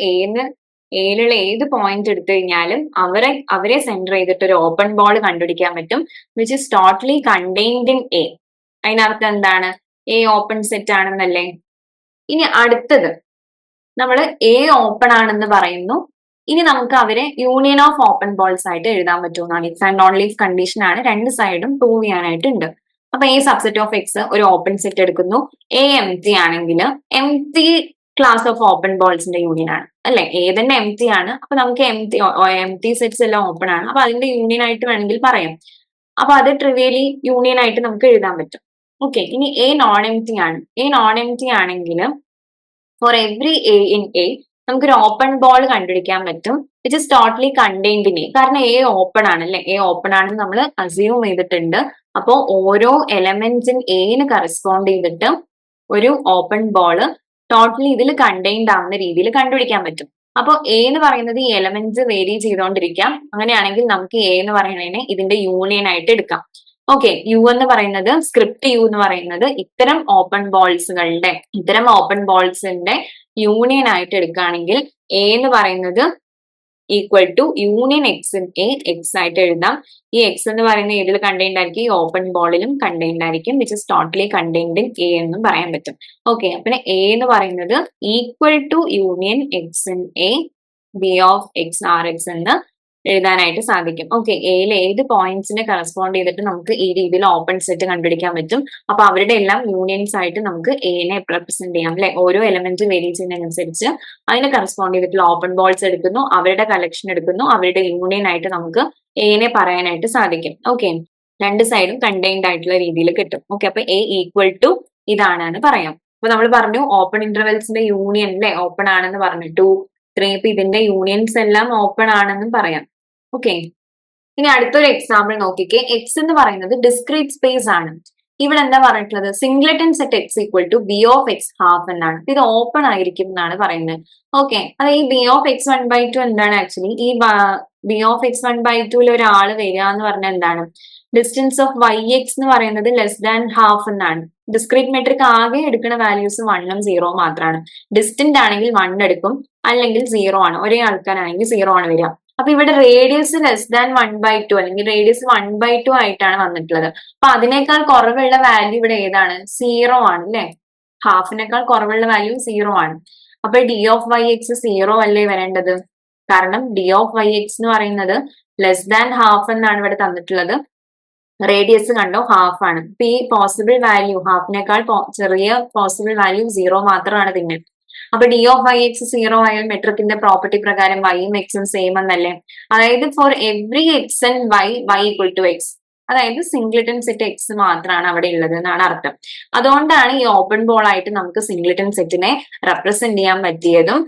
എയിലുള്ള ഏത് പോയിന്റ് എടുത്തു കഴിഞ്ഞാലും അവരെ സെന്റർ ചെയ്തിട്ട് ഒരു ഓപ്പൺ ബോൾ കണ്ടുപിടിക്കാൻ പറ്റും, which is totally contained in A. അതിനർത്ഥം എന്താണ്? എ ഓപ്പൺ സെറ്റ് ആണെന്നല്ലേ. ഇനി അടുത്തത് നമ്മൾ എ ഓപ്പൺ ആണെന്ന് പറയുന്നു. ഇനി നമുക്ക് അവരെ യൂണിയൻ ഓഫ് ഓപ്പൺ ബോൾസ് ആയിട്ട് എഴുതാൻ പറ്റുമെന്നാണ്. If and only if condition ആണ്, രണ്ട് സൈഡും പ്രൂവ് ചെയ്യാനായിട്ടുണ്ട്. അപ്പൊ എ സബ്സെറ്റ് ഓഫ് എക്സ് ഒരു ഓപ്പൺ സെറ്റ് എടുക്കുന്നു. എ എം ടി ആണെങ്കിൽ empty class of open ബോൾസിന്റെ യൂണിയൻ ആണ് അല്ലെ. എ തന്നെ എം ടി ആണ്. അപ്പൊ നമുക്ക് എം ടി സെറ്റ്സ് എല്ലാം ഓപ്പൺ ആണ്. അപ്പൊ അതിന്റെ യൂണിയൻ ആയിട്ട് വേണമെങ്കിൽ പറയാം. അപ്പൊ അത് ട്രിവിയലി യൂണിയൻ ആയിട്ട് നമുക്ക് എഴുതാൻ പറ്റും. ഓക്കെ, ഇനി എ നോൺ എം ടി ആണ്. എ നോൺ എം ടി ആണെങ്കിൽ for every A in A നമുക്കൊരു ഓപ്പൺ ബോൾ കണ്ടുപിടിക്കാൻ പറ്റും, which is totally contained in A. കാരണം എ ഓപ്പൺ ആണ് അല്ലെ. എ ഓപ്പൺ ആണെന്ന് നമ്മൾ അസ്യൂം ചെയ്തിട്ടുണ്ട്. അപ്പോൾ ഓരോ എലമെന്റ്സ് ഇൻ എന് കറസ്പോണ്ട് ചെയ്തിട്ട് ഒരു ഓപ്പൺ ബോൾ ടോട്ടലി ഇതിൽ കണ്ടെയ്ൻഡ് ആവുന്ന രീതിയിൽ കണ്ടുപിടിക്കാൻ പറ്റും. അപ്പോൾ എ എന്ന് പറയുന്നത് ഈ എലമെന്റ്സ് വേരി ചെയ്തുകൊണ്ടിരിക്കാം. അങ്ങനെയാണെങ്കിൽ നമുക്ക് എ എന്ന് പറയുന്നതിനെ ഇതിന്റെ യൂണിയൻ ആയിട്ട് എടുക്കാം. ഓക്കെ, യു എന്ന് പറയുന്നത് സ്ക്രിപ്റ്റ് യു എന്ന് പറയുന്നത് ഇത്തരം ഓപ്പൺ ബോൾസിന്റെ യൂണിയൻ ആയിട്ട് എടുക്കുകയാണെങ്കിൽ എ എന്ന് പറയുന്നത് equal to union x in A, x ആയിട്ട് എഴുതാം. ഈ എക്സ് എന്ന് പറയുന്ന ഏതിൽ കണ്ടെയ്ൻഡ് ആയിരിക്കും? ഈ ഓപ്പൺ ബോളിലും കണ്ടെയ്ൻഡ് ആയിരിക്കും, which is totally contained in A എന്നും പറയാൻ പറ്റും. ഓക്കെ, പിന്നെ എ എന്ന് പറയുന്നത് equal to union x in A B of X R X എന്ന് എഴുതാനായിട്ട് സാധിക്കും. ഓക്കെ, എയിൽ ഏത് പോയിന്റ്സിനെ കറസ്പോണ്ട് ചെയ്തിട്ട് നമുക്ക് ഈ രീതിയിൽ ഓപ്പൺ സെറ്റ് കണ്ടുപിടിക്കാൻ പറ്റും. അപ്പൊ അവരുടെ എല്ലാം യൂണിയൻസ് ആയിട്ട് നമുക്ക് എനെ റെപ്രസെന്റ് ചെയ്യാം അല്ലെ. ഓരോ എലമെന്റ് വേരി ചെയ്യുന്നതിനനുസരിച്ച് അതിനെ കറസ്പോണ്ട് ചെയ്തിട്ടുള്ള ഓപ്പൺ ബോൾസ് എടുക്കുന്നു, അവരുടെ കളക്ഷൻ എടുക്കുന്നു, അവരുടെ യൂണിയൻ ആയിട്ട് നമുക്ക് എനെ പറയാനായിട്ട് സാധിക്കും. ഓക്കെ, രണ്ട് സൈഡും കണ്ടെയ്ൻഡ് ആയിട്ടുള്ള രീതിയിൽ കിട്ടും. ഓക്കെ, അപ്പൊ എ ഈക്വൽ ടു ഇതാണെന്ന് പറയാം. അപ്പൊ നമ്മൾ പറഞ്ഞു ഓപ്പൺ ഇന്റർവെൽസിന്റെ യൂണിയൻ അല്ലെ ഓപ്പൺ ആണെന്ന് പറഞ്ഞു 2, 3. ഇപ്പൊ ഇതിന്റെ യൂണിയൻസ് എല്ലാം ഓപ്പൺ ആണെന്നും പറയാം. ഓക്കെ, ഇനി അടുത്തൊരു എക്സാമ്പിൾ നോക്കിക്കേ. എക്സ് എന്ന് പറയുന്നത് ഡിസ്ക്രീറ്റ് സ്പേസ് ആണ്. ഇവിടെ എന്താ പറഞ്ഞിട്ടുള്ളത്? Singleton set X equal to B of X half എന്നാണ്. ഇത് ഓപ്പൺ ആയിരിക്കും എന്നാണ് പറയുന്നത്. ഓക്കെ, അത് ഈ ബി ഓഫ് എക്സ് 1/2 എന്താണ്? ആക്ച്വലി ഈ ബി ഓഫ് എക്സ് 1/2 ഒരാൾ വരിക എന്ന് പറഞ്ഞാൽ എന്താണ്? ഡിസ്റ്റൻസ് ഓഫ് വൈ എക്സ് എന്ന് പറയുന്നത് ലെസ് ദാൻ ഹാഫ് എന്നാണ്. ഡിസ്ക്രീറ്റ് മെട്രിക് ആകെ എടുക്കുന്ന വാല്യൂസ് 1ഉം 0 മാത്രമാണ്. ഡിസ്റ്റന്റ് ആണെങ്കിൽ 1 എടുക്കും, അല്ലെങ്കിൽ 0 ആണ്. ഒരേ ആൾക്കാരാണെങ്കിൽ 0 ആണ് വരിക. അപ്പൊ ഇവിടെ റേഡിയസ് ലെസ് ദാൻ 1/2 അല്ലെങ്കിൽ റേഡിയസ് 1/2 ആയിട്ടാണ് വന്നിട്ടുള്ളത്. അപ്പൊ അതിനേക്കാൾ കുറവുള്ള വാല്യൂ ഇവിടെ ഏതാണ്? 0 ആണ് അല്ലെ. ഹാഫിനേക്കാൾ കുറവുള്ള വാല്യൂ 0 ആണ്. അപ്പൊ ഡി ഓഫ് വൈ എക്സ് 0 അല്ലേ വരേണ്ടത്? കാരണം ഡി ഓഫ് വൈ എക്സ് എന്ന് പറയുന്നത് ലെസ് ദാൻ ഹാഫ് എന്നാണ് ഇവിടെ തന്നിട്ടുള്ളത്. റേഡിയസ് കണ്ടോ, ഹാഫ് ആണ്. ഇപ്പൊ ഈ പോസിബിൾ വാല്യൂ ഹാഫിനേക്കാൾ ചെറിയ പോസിബിൾ വാല്യൂ 0 മാത്രമാണ് പിന്നെ. അപ്പൊ ഡി ഓഫ് വൈ എക്സ് 0 ആയാൽ മെട്രിക്കിന്റെ പ്രോപ്പർട്ടി പ്രകാരം വൈയും എക്സും സെയിം എന്നല്ലേ. അതായത് for every x and y equal to x, അതായത് സിംഗ്ലറ്റൺ സെറ്റ് എക്സ് മാത്രമാണ് അവിടെ ഉള്ളത് എന്നാണ് അർത്ഥം. അതുകൊണ്ടാണ് ഈ ഓപ്പൺ ബോൾ ആയിട്ട് നമുക്ക് സിംഗ്ലറ്റൺ സെറ്റിനെ റെപ്രസെന്റ് ചെയ്യാൻ പറ്റിയതും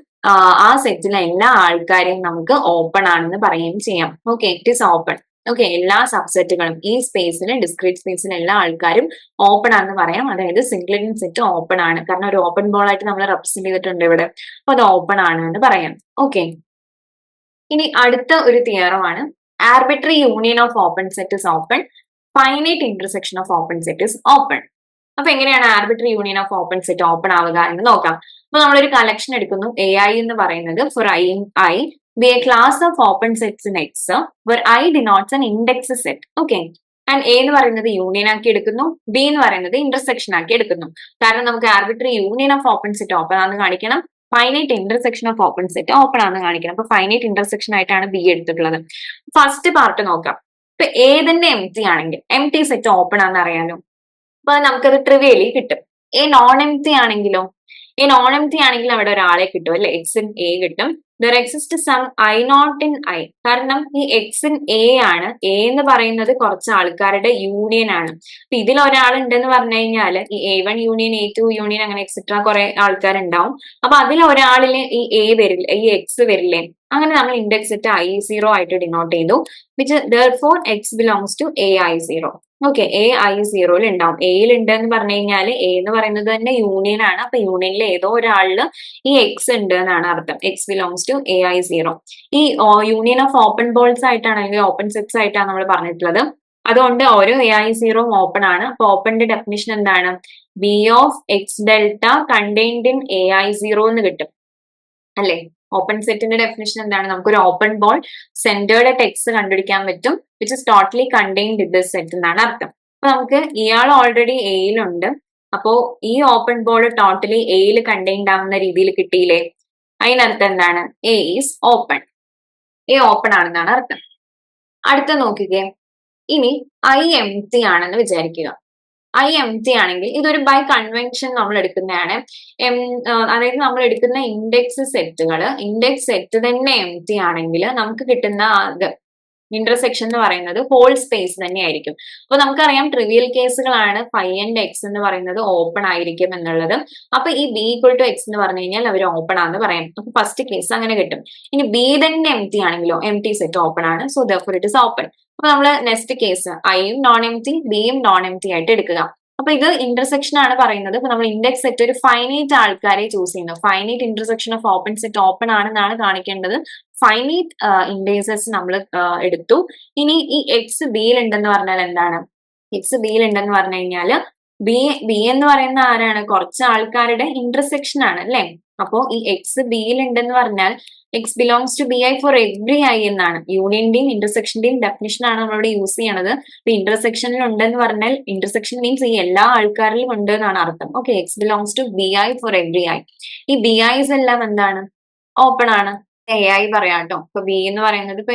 ആ സെറ്റിലെ എല്ലാ ആൾക്കാരെയും നമുക്ക് ഓപ്പൺ ആണെന്ന് പറയുകയും ചെയ്യാം. Okay, it is open. Okay, എല്ലാ സബ്സെറ്റുകളും ഈ സ്പേസിന് ഡിസ്ക്രീറ്റ് സ്പേസിന് എല്ലാ ആൾക്കാരും ഓപ്പൺ ആണെന്ന് പറയാം. അതായത് സിംഗ്ലറ്റൺ സെറ്റ് ഓപ്പൺ ആണ്. കാരണം ഒരു ഓപ്പൺ ബോൾ ആയിട്ട് നമ്മൾ റെപ്രസെന്റ് ചെയ്തിട്ടുണ്ട് ഇവിടെ. അപ്പൊ അത് ഓപ്പൺ ആണ് എന്ന് പറയാം. ഓക്കെ, ഇനി അടുത്ത ഒരു തിയറമാണ് arbitrary union of open set is open, finite intersection of open set is open. അപ്പൊ എങ്ങനെയാണ് arbitrary union of open set open ആവുക എന്ന് നോക്കാം. അപ്പൊ നമ്മളൊരു കളക്ഷൻ എടുക്കുന്നു. എ ഐ എന്ന് പറയുന്നത് for i be a class of open sets in X where I denotes an index set. Okay. And A എന്ന് പറയുന്നത് യൂണിയൻ ആക്കി എടുക്കുന്നു, ബി എന്ന് പറയുന്നത് ഇന്റർസെക്ഷൻ ആക്കി എടുക്കുന്നു. കാരണം നമുക്ക് arbitrary union of open set open ആണെന്ന് കാണിക്കണം, finite intersection of open set open ആണെന്ന് കാണിക്കണം. അപ്പൊ ഫൈനൈറ്റ് ഇന്റർസെക്ഷൻ ആയിട്ടാണ് ബി എടുത്തിട്ടുള്ളത്. ഫസ്റ്റ് പാർട്ട് നോക്കാം. ഇപ്പൊ എ തന്നെ എം ടി ആണെങ്കിൽ എം ടി സെറ്റ് ഓപ്പൺ ആണെന്ന് അറിയാലോ. അപ്പൊ നമുക്കത് ട്രിവിയലി കിട്ടും. എ നോൺ എം ടി ആണെങ്കിലോ? ഈ നോൺ എം ടി ആണെങ്കിൽ അവിടെ ഒരാളെ കിട്ടും അല്ലെ, എക്സ് ഇൻ എ കിട്ടും. There exist some i naught in I. കാരണം ഈ എക്സ് ഇൻ എ ആണ്. എ എന്ന് പറയുന്നത് കുറച്ച് ആൾക്കാരുടെ യൂണിയൻ ആണ്. അപ്പൊ ഇതിൽ ഒരാളുണ്ടെന്ന് പറഞ്ഞു കഴിഞ്ഞാൽ ഈ A1 യൂണിയൻ A2 യൂണിയൻ അങ്ങനെ എക്സെട്ര കുറെ ആൾക്കാരുണ്ടാവും. അപ്പൊ അതിൽ ഒരാളില് ഈ എ വരില്ല, ഈ എക്സ് വരില്ലേ, അങ്ങനെ നമ്മൾ ഇൻഡെക്സ് സെറ്റ് I0 ആയിട്ട് ഡിനോട്ട് ചെയ്തു. Which therefore x belongs to AI0. Okay, AI0 ഉണ്ടാവും. എയിൽ ഉണ്ട് എന്ന് പറഞ്ഞു കഴിഞ്ഞാൽ എ എന്ന് പറയുന്നത് തന്നെ യൂണിയൻ ആണ്. അപ്പൊ യൂണിയനിൽ ഏതോ ഒരാളില് ഈ എക്സ് ഉണ്ട് എന്നാണ് അർത്ഥം. X belongs to AI0. ഈ യൂണിയൻ ഓഫ് ഓപ്പൺ ബോൾസ് ആയിട്ടാണ് അല്ലെങ്കിൽ ഓപ്പൺ സെറ്റ്സ് ആയിട്ടാണ് നമ്മൾ പറഞ്ഞിട്ടുള്ളത്. അതുകൊണ്ട് ഓരോ AI0 ഓപ്പൺ ആണ്. അപ്പൊ ഓപ്പണിന്റെ ഡെഫിനിഷൻ എന്താണ്? B of X delta contained in AI0 എന്ന് കിട്ടും അല്ലെ. ഓപ്പൺ സെറ്റിന്റെ ഡെഫിനിഷൻ എന്താണ്? നമുക്കൊരു open ball centred at X കണ്ടുപിടിക്കാൻ പറ്റും, which is totally contained in this set എന്നാണ് അർത്ഥം. അപ്പൊ നമുക്ക് ഇയാൾ ഓൾറെഡി എയിലുണ്ട്. അപ്പോ ഈ ഓപ്പൺ ബോൾ ടോട്ടലി എയിൽ കണ്ടെയ്ൻഡ് ആവുന്ന രീതിയിൽ കിട്ടിയില്ലേ? അതിനർത്ഥം എന്താണ്? A is open. A open ആണെന്നാണ് അർത്ഥം. അടുത്ത നോക്കിക്കേ, ഇനി ഐ എം ടി ആണെന്ന് വിചാരിക്കുക. ഐ എം ടി ആണെങ്കിൽ ഇതൊരു ബൈ കൺവെൻഷൻ നമ്മൾ എടുക്കുന്നതാണ്. അതായത് നമ്മൾ എടുക്കുന്ന ഇൻഡെക്സ് സെറ്റ് തന്നെ എം ടി ആണെങ്കിൽ നമുക്ക് കിട്ടുന്ന ഇന്റർസെക്ഷൻ എന്ന് പറയുന്നത് ഹോൾ സ്പേസ് തന്നെയായിരിക്കും. അപ്പൊ നമുക്കറിയാം ട്രിവിയൽ കേസുകളാണ് ഫൈ ആൻഡ് എക്സ് എന്ന് പറയുന്നത് ഓപ്പൺ ആയിരിക്കും എന്നുള്ളത്. അപ്പൊ ഈ ബി ഈക്വൽ ടു എക്സ് എന്ന് പറഞ്ഞു കഴിഞ്ഞാൽ അവർ ഓപ്പൺ ആണെന്ന് പറയാം. അപ്പൊ ഫസ്റ്റ് കേസ് അങ്ങനെ കിട്ടും. ഇനി ബി തന്നെ എം ടി ആണെങ്കിലോ, എം ടി സെറ്റ് ഓപ്പൺ ആണ്, so therefore it is open. അപ്പൊ നമ്മൾ നെക്സ്റ്റ് കേസ് ഐയും നോൺ എം ടി ബിയും നോൺ എം ടി ആയിട്ട് എടുക്കുക. അപ്പൊ ഇത് ഇന്റർസെക്ഷൻ ആണ് പറയുന്നത്. അപ്പൊ നമ്മൾ ഇൻഡെക്സ് സെറ്റ് ഒരു ഫൈനൈറ്റ് ആൾക്കാരെ ചൂസ് ചെയ്യുന്നു. Finite intersection of open set open ആണെന്നാണ് കാണിക്കേണ്ടത്. ഫൈനൈറ്റ് ഇൻഡേസസ് നമ്മൾ എടുത്തു. ഇനി ഈ എക്സ് ബിയിൽ ഉണ്ടെന്ന് പറഞ്ഞാൽ എന്താണ്? എക്സ് ബിയിൽ ഉണ്ടെന്ന് പറഞ്ഞു കഴിഞ്ഞാൽ ബി എന്ന് പറയുന്ന ആരാണ്? കുറച്ച് ആൾക്കാരുടെ ഇന്റർസെക്ഷൻ ആണ് അല്ലെ. അപ്പോ ഈ എക്സ് ബിയിൽ ഉണ്ടെന്ന് പറഞ്ഞാൽ x belongs to B i for every i എന്നാണ്. യൂണിയന്റെയും ഇന്റർസെക്ഷന്റെയും ഡെഫിനിഷൻ ആണ് നമ്മളിവിടെ യൂസ് ചെയ്യണത്. ഇപ്പൊ ഇന്റർസെക്ഷനിൽ ഉണ്ടെന്ന് പറഞ്ഞാൽ ഇന്റർസെക്ഷൻ മീൻസ് ഈ എല്ലാ ആൾക്കാരിലും ഉണ്ട് എന്നാണ് അർത്ഥം. Okay, x belongs to B i for every i. ഈ ബി ഐസ് എല്ലാം എന്താണ്? ഓപ്പൺ ആണ്. എ ഐ പറയാം കേട്ടോ. ഇപ്പൊ ബി എന്ന് പറയുന്നത് ഇപ്പൊ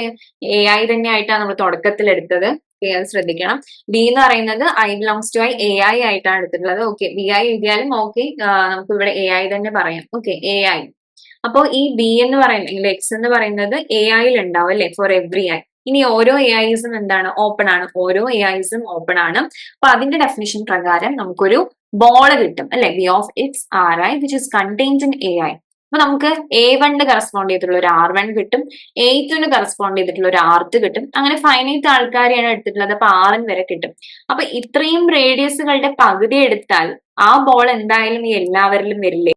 എ ഐ തന്നെ ആയിട്ടാണ് നമ്മൾ തുടക്കത്തിൽ എടുത്തത്. അത് ശ്രദ്ധിക്കണം. ബി എന്ന് പറയുന്നത് i belongs to A i ആയിട്ടാണ് എടുത്തിട്ടുള്ളത്. ഓക്കെ, ബി ഐ എഴുതിയാലും ഓക്കെ, നമുക്ക് ഇവിടെ എ ഐ തന്നെ പറയാം. Okay, A I. അപ്പോ ഈ ബി എന്ന് പറയുന്നത് അല്ലെങ്കിൽ എക്സ് എന്ന് പറയുന്നത് എ ഐയിൽ ഉണ്ടാവും അല്ലെ, ഫോർ എവ്രി ഐ. ഇനി ഓരോ എ ഐസും എന്താണ്? ഓപ്പൺ ആണ്. ഓരോ എ ഐസും ഓപ്പൺ ആണ്. അപ്പൊ അതിന്റെ ഡെഫിനിഷൻ പ്രകാരം നമുക്കൊരു ബോൾ കിട്ടും അല്ലെ, B of its r i which is contained in A i. അപ്പൊ നമുക്ക് A1 കറസ്പോണ്ട് ചെയ്തിട്ടുള്ള ഒരു R1 കിട്ടും, A2 കറസ്പോണ്ട് ചെയ്തിട്ടുള്ള ഒരു R2 കിട്ടും. അങ്ങനെ ഫൈനൈറ്റ് ആൾക്കാരെയാണ് എടുത്തിട്ടുള്ളത്. അപ്പൊ Rn വരെ കിട്ടും. അപ്പൊ ഇത്രയും റേഡിയസുകളുടെ പകുതി എടുത്താൽ ആ ബോൾ എന്തായാലും ഈ എല്ലാവരിലും വരില്ലേ?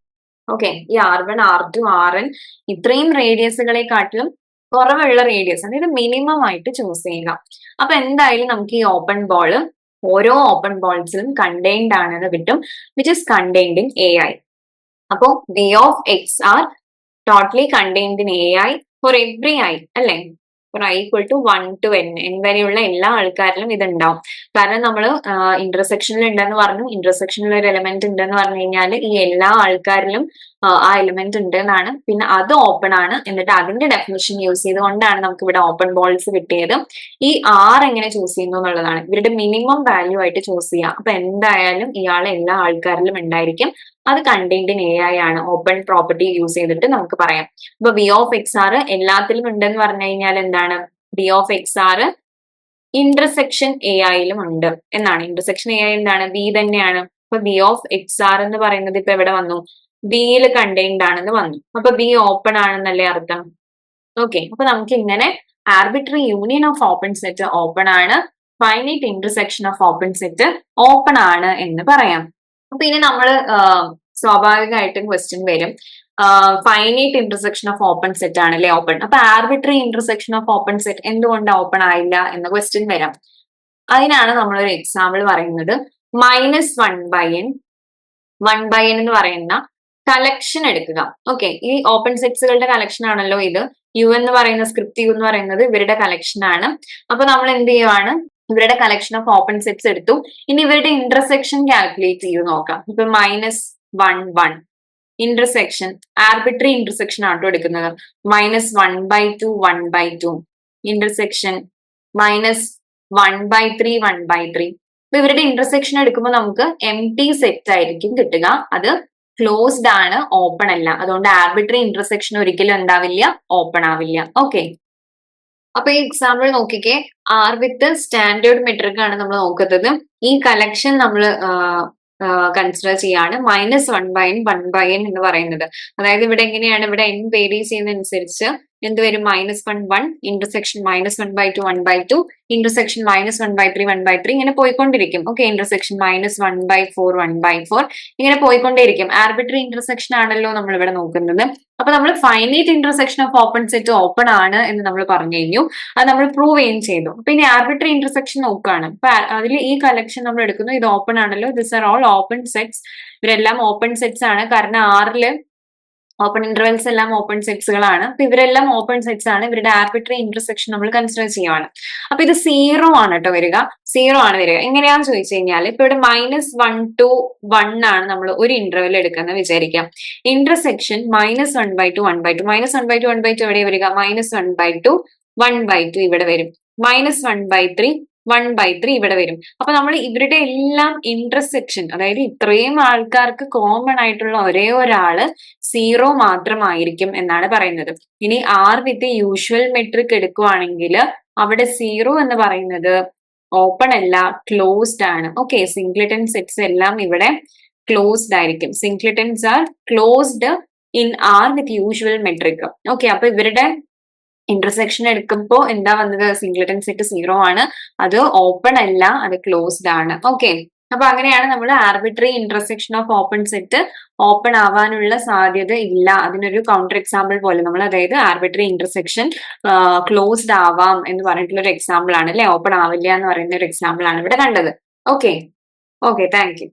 ഓക്കെ, ഈ R1 R2 Rn ഇത്രയും റേഡിയസുകളെക്കാട്ടിലും കുറവുള്ള റേഡിയസ്, അതായത് മിനിമം ആയിട്ട് ചൂസ് ചെയ്യുക. അപ്പൊ എന്തായാലും നമുക്ക് ഈ ഓപ്പൺ ബോൾ ഓരോ ഓപ്പൺ ബോൾസിലും കണ്ടെയ്ൻഡ് ആണെന്ന് കിട്ടും, which is contained in A I. അപ്പോ B of X R totally contained in A I for every I അല്ലെ. For I equal to 1 to n വരെയുള്ള എല്ലാ ആൾക്കാരിലും ഇത് ഉണ്ടാവും. കാരണം നമ്മൾ ഇന്റർസെക്ഷനിൽ ഉണ്ടെന്ന് പറഞ്ഞു. ഇന്റർസെക്ഷനിൽ ഒരു എലമെന്റ് ഉണ്ടെന്ന് പറഞ്ഞു കഴിഞ്ഞാൽ ഈ എല്ലാ ആൾക്കാരിലും ആ എലിമെന്റ് ഉണ്ട് എന്നാണ്. പിന്നെ അത് ഓപ്പൺ ആണ്. എന്നിട്ട് അതിന്റെ ഡെഫിനിഷൻ യൂസ് ചെയ്തുകൊണ്ടാണ് നമുക്ക് ഇവിടെ ഓപ്പൺ ബോൾസ് കിട്ടിയത്. ഈ ആർ എങ്ങനെ ചൂസ് ചെയ്യുന്നു എന്നുള്ളതാണ്. ഇവരുടെ മിനിമം വാല്യൂ ആയിട്ട് ചൂസ് ചെയ്യുക. അപ്പൊ എന്തായാലും ഇയാൾ എല്ലാ ആൾക്കാരിലും ഉണ്ടായിരിക്കും. അത് കണ്ടെയ്ൻഡ് ഇൻ എ ഐ ആണ്. ഓപ്പൺ പ്രോപ്പർട്ടി യൂസ് ചെയ്തിട്ട് നമുക്ക് പറയാം. അപ്പൊ ബി ഓഫ് എക്സ് ആർ എല്ലാത്തിലും ഉണ്ടെന്ന് പറഞ്ഞു കഴിഞ്ഞാൽ എന്താണ്? B of X R intersection A ഐയിലും ഉണ്ട് എന്നാണ്. ഇന്റർസെക്ഷൻ എ ഐ എന്താണ്? ബി തന്നെയാണ്. അപ്പൊ ബി ഓഫ് എക്സ് ആർ എന്ന് പറയുന്നത് ഇപ്പൊ എവിടെ വന്നു? ബിയിൽ കണ്ടെയ്ൻഡ് ആണെന്ന് വന്നു. അപ്പൊ ബി ഓപ്പൺ ആണെന്നല്ലേ അർത്ഥം? ഓക്കെ, അപ്പൊ നമുക്ക് ഇങ്ങനെ arbitrary union of open set open ആണ്, finite intersection of open set open ആണ് എന്ന് പറയാം. അപ്പൊ ഇനി നമ്മള് സ്വാഭാവികമായിട്ടും ക്വസ്റ്റ്യൻ വരും, finite intersection of open set ആണല്ലേ ഓപ്പൺ. അപ്പൊ arbitrary intersection of open set എന്തുകൊണ്ട് ഓപ്പൺ ആയില്ല എന്ന ക്വസ്റ്റ്യൻ വരാം. അതിനാണ് നമ്മളൊരു എക്സാമ്പിൾ പറയുന്നത്. -1/n എന്ന് പറയുന്ന കളക്ഷൻ എടുക്കുക. ഓക്കെ, ഈ ഓപ്പൺ സെറ്റ്സുകളുടെ കളക്ഷൻ ആണല്ലോ ഇത്. യു എന്ന് പറയുന്ന സ്ക്രിപ്റ്റ് യു എന്ന് പറയുന്നത് ഇവരുടെ കളക്ഷൻ ആണ്. അപ്പൊ നമ്മൾ എന്ത് ചെയ്യുവാണ്? ഇവരുടെ കളക്ഷൻ ഓഫ് ഓപ്പൺ സെറ്റ്സ് എടുത്തു. ഇനി ഇവരുടെ ഇന്റർസെക്ഷൻ കാൽക്കുലേറ്റ് ചെയ്ത് നോക്കാം. ഇപ്പൊ -1 ഇന്റർസെക്ഷൻ ആർബിട്രറി ഇന്റർസെക്ഷൻ ആട്ടോ എടുക്കുന്നത്. -1/2 1/2 ഇന്റർസെക്ഷൻ -1/3 1/3. അപ്പൊ ഇവരുടെ ഇന്റർസെക്ഷൻ എടുക്കുമ്പോൾ നമുക്ക് എം ടി സെറ്റ് ആയിരിക്കും കിട്ടുക. അത് ക്ലോസ്ഡ് ആണ്, ഓപ്പൺ അല്ല. അതുകൊണ്ട് ആർബിട്രറി ഇന്റർസെക്ഷൻ ഒരിക്കലും എന്താവില്ല, ഓപ്പൺ ആവില്ല. ഓക്കെ. അപ്പൊ ഈ എക്സാമ്പിൾ നോക്കിക്കേ, ആർ വിത്ത് സ്റ്റാൻഡേർഡ് മെട്രിക് ആണ് നമ്മൾ നോക്കുന്നത്. ഈ കളക്ഷൻ നമ്മൾ കൺസിഡർ ചെയ്യാണ് -1/n എന്ന് പറയുന്നത്. അതായത് ഇവിടെ എങ്ങനെയാണ്, ഇവിടെ n വേരീസ് ചെയ്യുന്നതനുസരിച്ച് എന്ത് വരും, -1 ഇന്റർസെക്ഷൻ -1/2 1/2 ഇന്റർസെക്ഷൻ -1/3 1/3 ഇങ്ങനെ പോയിക്കൊണ്ടിരിക്കും. ഓക്കെ, ഇന്റർസെക്ഷൻ -1/4 1/4 ഇങ്ങനെ പോയിക്കൊണ്ടേയിരിക്കും. ആർബിട്രറി ഇന്റർസെക്ഷൻ ആണല്ലോ നമ്മൾ ഇവിടെ നോക്കുന്നത്. അപ്പൊ നമ്മൾ finite intersection of open set open ആണ് എന്ന് നമ്മൾ പറഞ്ഞു കഴിഞ്ഞു. അത് നമ്മൾ പ്രൂവ് ചെയ്യുകയും ചെയ്തു. പിന്നെ ആർബിട്രറി ഇന്റർസെക്ഷൻ നോക്കുകയാണ്. അപ്പൊ അതിൽ ഈ കളക്ഷൻ നമ്മൾ എടുക്കുന്നു, ഇത് ഓപ്പൺ ആണല്ലോ, this are all open sets. ഇവരെല്ലാം ഓപ്പൺ സെറ്റ്സ് ആണ്, കാരണം ആറില് ഓപ്പൺ ഇന്റർവെൽസ് എല്ലാം ഓപ്പൺ സെറ്റ്സുകളാണ്. അപ്പൊ ഇവരെല്ലാം ഓപ്പൺ സെറ്റ്സ് ആണ്. ഇവരുടെ ആർബിട്രറി ഇന്റർസെക്ഷൻ നമ്മൾ കൺസിഡർ ചെയ്യുവാണ്. അപ്പൊ ഇത് 0 ആണ് കേട്ടോ വരിക, 0 ആണ് വരിക. എങ്ങനെയാന്ന് ചോദിച്ചു കഴിഞ്ഞാൽ, ഇപ്പൊ ഇവിടെ -1 to 1 ആണ് നമ്മൾ ഒരു ഇന്റർവെൽ എടുക്കുന്നത് വിചാരിക്കാം. ഇന്റർസെക്ഷൻ -1/2 1/2 -1/2 1/2 എവിടെ വരിക, -1/2 1/2 ഇവിടെ വരും. -1/3 1/3 ഇവിടെ വരും. അപ്പൊ നമ്മൾ ഇവരുടെ എല്ലാം ഇന്റർസെക്ഷൻ, അതായത് ഇത്രയും ആൾക്കാർക്ക് കോമൺ ആയിട്ടുള്ള ഒരേ ഒരാള് 0 മാത്രമായിരിക്കും എന്നാണ് പറയുന്നത്. ഇനി ആർ വിത്ത് യൂഷ്വൽ മെട്രിക് എടുക്കുവാണെങ്കിൽ അവിടെ 0 എന്ന് പറയുന്നത് ഓപ്പൺ അല്ല, ക്ലോസ്ഡ് ആണ്. ഓക്കെ, സിംഗ്ലിട്ടൺ സെറ്റ്സ് എല്ലാം ഇവിടെ ക്ലോസ്ഡ് ആയിരിക്കും. Singletons are closed in R with usual metric. Okay, അപ്പൊ ഇവരുടെ ഇന്റർസെക്ഷൻ എടുക്കുമ്പോൾ എന്താ വന്നത്, സിംഗ്ലിട്ടൺ സെറ്റ് 0 ആണ്, അത് ഓപ്പൺ അല്ല, അത് ക്ലോസ്ഡ് ആണ്. ഓക്കെ, അപ്പൊ അങ്ങനെയാണ് നമ്മൾ arbitrary intersection of open set open ആവാനുള്ള സാധ്യത ഇല്ല, അതിനൊരു കൗണ്ടർ എക്സാമ്പിൾ പോലെ നമ്മൾ, അതായത് ആർബിട്രറി ഇന്റർസെക്ഷൻ ക്ലോസ്ഡ് ആവാം എന്ന് പറഞ്ഞിട്ടുള്ള ഒരു എക്സാമ്പിൾ ആണ് അല്ലെ, ഓപ്പൺ ആവില്ല എന്ന് പറയുന്ന ഒരു എക്സാമ്പിൾ ആണ് ഇവിടെ കണ്ടത്. Okay, okay, thank you.